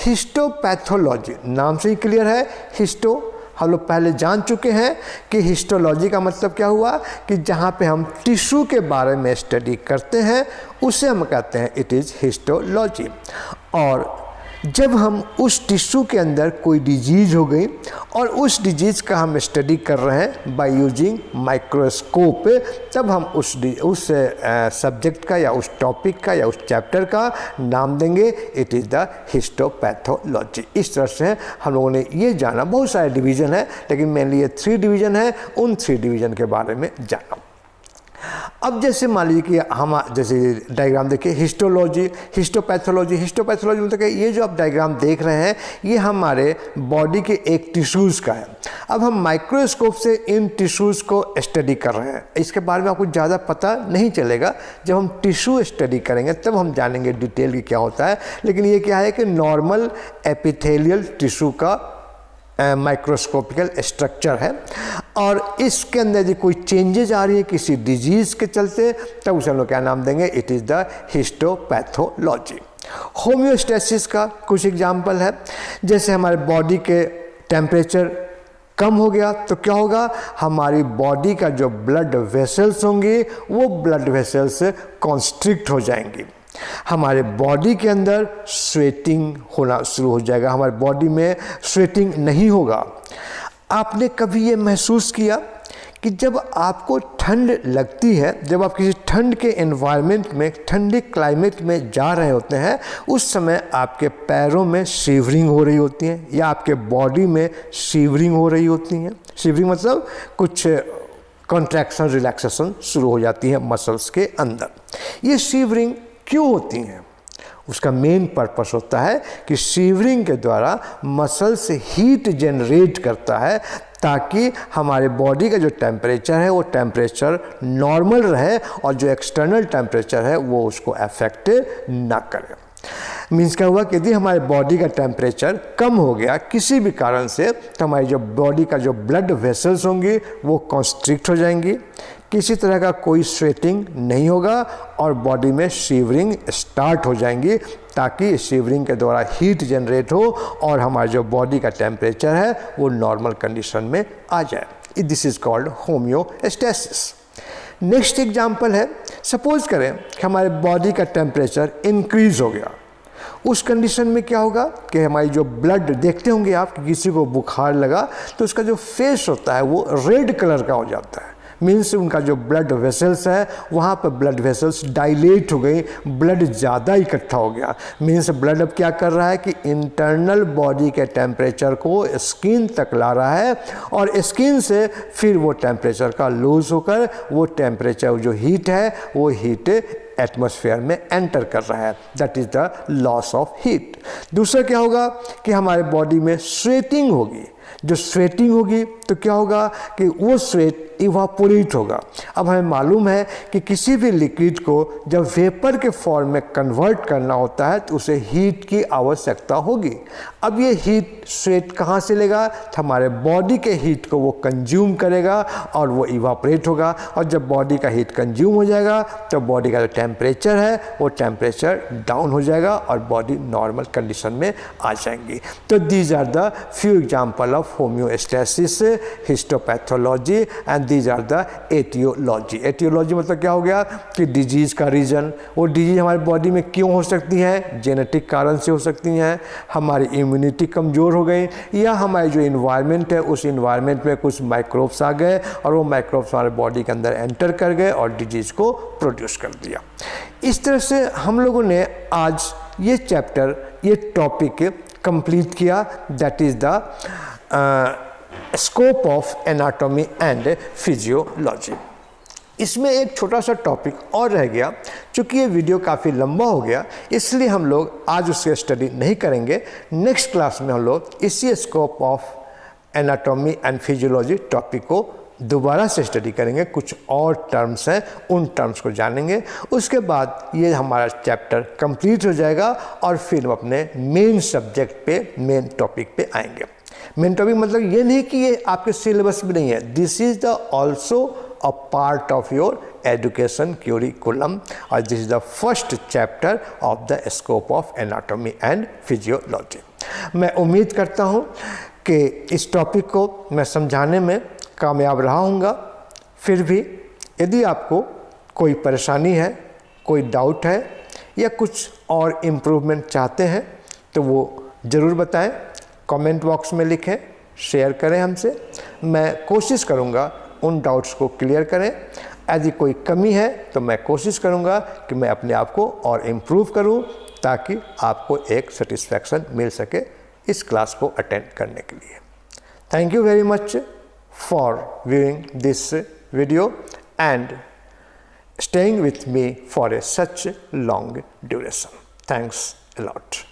Histopathology नाम से ही क्लियर है, हिस्टो हम लोग पहले जान चुके हैं कि हिस्टोलॉजी का मतलब क्या हुआ कि जहाँ पे हम टिश्यू के बारे में स्टडी करते हैं उसे हम कहते हैं इट इज़ हिस्टोलॉजी। और जब हम उस टिश्यू के अंदर कोई डिजीज़ हो गई और उस डिजीज़ का हम स्टडी कर रहे हैं बाय यूजिंग माइक्रोस्कोप, तब हम उस सब्जेक्ट का या उस टॉपिक का या उस चैप्टर का नाम देंगे इट इज़ द हिस्टोपैथोलॉजी। इस तरह से हम लोगों ने ये जाना, बहुत सारे डिवीज़न है लेकिन मेनली ये 3 डिवीज़न है, उन 3 डिवीज़न के बारे में जाना। अब जैसे मान लीजिए कि हम जैसे डायग्राम देखिए हिस्टोलॉजी, हिस्टोपैथोलॉजी। हिस्टोपैथोलॉजी मतलब कि ये जो आप डायग्राम देख रहे हैं ये हमारे बॉडी के एक टिश्यूज़ का है। अब हम माइक्रोस्कोप से इन टिश्यूज़ को स्टडी कर रहे हैं, इसके बारे में आपको ज़्यादा पता नहीं चलेगा। जब हम टिश्यू स्टडी करेंगे तब हम जानेंगे डिटेल की क्या होता है। लेकिन ये क्या है कि नॉर्मल एपिथेलियल टिश्यू का माइक्रोस्कोपिकल स्ट्रक्चर है और इसके अंदर यदि कोई चेंजेज आ रही है किसी डिजीज़ के चलते, तब उसे हम लोग क्या नाम देंगे it is the histopathology. Homeostasis का कुछ एग्जाम्पल है, जैसे हमारे बॉडी के टेम्परेचर कम हो गया तो क्या होगा, हमारी बॉडी का जो ब्लड वेसल्स होंगी वो ब्लड वेसल्स कॉन्स्ट्रिक्ट हो जाएंगी, हमारे बॉडी के अंदर स्वेटिंग होना शुरू हो जाएगा, हमारे बॉडी में स्वेटिंग नहीं होगा। आपने कभी ये महसूस किया कि जब आपको ठंड लगती है, जब आप किसी ठंड के एनवायरनमेंट में, ठंडे क्लाइमेट में जा रहे होते हैं, उस समय आपके पैरों में शिवरिंग हो रही होती है या आपके बॉडी में शिवरिंग हो रही होती है। शिवरिंग मतलब कुछ कॉन्ट्रैक्शन रिलैक्सेशन शुरू हो जाती है मसल्स के अंदर। ये शिवरिंग क्यों होती हैं? उसका मेन पर्पस होता है कि शिवरिंग के द्वारा मसल से हीट जनरेट करता है ताकि हमारे बॉडी का जो टेम्परेचर है वो टेम्परेचर नॉर्मल रहे और जो एक्सटर्नल टेम्परेचर है वो उसको अफेक्ट ना करे। मीन्स क्या हुआ कि यदि हमारे बॉडी का टेम्परेचर कम हो गया किसी भी कारण से, तो हमारी जो बॉडी का जो ब्लड वेसल्स होंगी वो कॉन्स्ट्रिक्ट हो जाएंगी। किसी तरह का कोई स्वेटिंग नहीं होगा और बॉडी में शिवरिंग स्टार्ट हो जाएंगी, ताकि शिवरिंग के द्वारा हीट जनरेट हो और हमारा जो बॉडी का टेम्परेचर है वो नॉर्मल कंडीशन में आ जाए। This is called homeostasis. Next example है, सपोज करें कि हमारे बॉडी का टेम्परेचर इंक्रीज हो गया। उस कंडीशन में क्या होगा कि हमारी जो ब्लड, देखते होंगे आप कि किसी को बुखार लगा तो उसका जो फेस होता है वो रेड कलर का हो जाता है। मीन्स उनका जो ब्लड वेसल्स है वहाँ पर ब्लड वेसल्स डायलेट हो गई, ब्लड ज़्यादा इकट्ठा हो गया। मीन्स ब्लड अब क्या कर रहा है कि इंटरनल बॉडी के टेम्परेचर को स्किन तक ला रहा है और स्किन से फिर वो टेम्परेचर का लूज होकर वो टेम्परेचर जो हीट है वो हीट एटमॉस्फेयर में एंटर कर रहा है। That is the loss of heat. दूसरा क्या होगा कि हमारे बॉडी में स्वेटिंग होगी। जो स्वेटिंग होगी तो क्या होगा कि वो स्वेट इवापोरेट होगा। अब हमें मालूम है कि किसी भी लिक्विड को जब वेपर के फॉर्म में कन्वर्ट करना होता है तो उसे हीट की आवश्यकता होगी। अब ये हीट स्वेट कहाँ से लेगा? तो हमारे बॉडी के हीट को वो कंज्यूम करेगा और वो इवापोरेट होगा, और जब बॉडी का हीट कंज्यूम हो जाएगा तो बॉडी का जो टेम्परेचर है वो टेम्परेचर डाउन हो जाएगा और बॉडी नॉर्मल कंडीशन में आ जाएंगी। तो these are the few example of homeostasis, histopathology and these are the etiology. Etiology मतलब क्या हो गया कि डिजीज़ का रीज़न, वो डिजीज़ हमारी बॉडी में क्यों हो सकती है, जेनेटिक कारण से हो सकती हैं, हमारी इम्यूनिटी कमज़ोर हो गई, या हमारे जो इन्वायरमेंट है उस इन्वायरमेंट में कुछ माइक्रोब्स आ गए और वो माइक्रोब्स हमारे बॉडी के अंदर एंटर कर गए और डिजीज़ को प्रोड्यूस कर दिया। इस तरह से हम लोगों ने आज ये चैप्टर, ये टॉपिक कंप्लीट किया, that is the scope of anatomy and physiology. इसमें एक छोटा सा टॉपिक और रह गया, चूँकि ये वीडियो काफ़ी लंबा हो गया इसलिए हम लोग आज उसकी स्टडी नहीं करेंगे। नेक्स्ट क्लास में हम लोग इसी scope of anatomy and physiology topic को दोबारा से स्टडी करेंगे। कुछ और टर्म्स हैं, उन टर्म्स को जानेंगे। उसके बाद ये हमारा चैप्टर कंप्लीट हो जाएगा और फिर हम अपने मेन सब्जेक्ट पे, मेन टॉपिक पे आएंगे। मेन टॉपिक मतलब ये नहीं कि ये आपके सिलेबस में नहीं है, this is the also a part of your education curriculum और this is the first chapter of the scope of anatomy and physiology. मैं उम्मीद करता हूँ कि इस टॉपिक को मैं समझाने में कामयाब रहा हूँगा। फिर भी यदि आपको कोई परेशानी है, कोई डाउट है या कुछ और इम्प्रूवमेंट चाहते हैं तो वो ज़रूर बताएं, कमेंट बॉक्स में लिखें, शेयर करें हमसे। मैं कोशिश करूँगा उन डाउट्स को क्लियर करें। यदि कोई कमी है तो मैं कोशिश करूँगा कि मैं अपने आप को और इम्प्रूव करूँ ताकि आपको एक सेटिस्फैक्शन मिल सके इस क्लास को अटेंड करने के लिए। Thank you very much for viewing this video and staying with me for such long duration. Thanks a lot.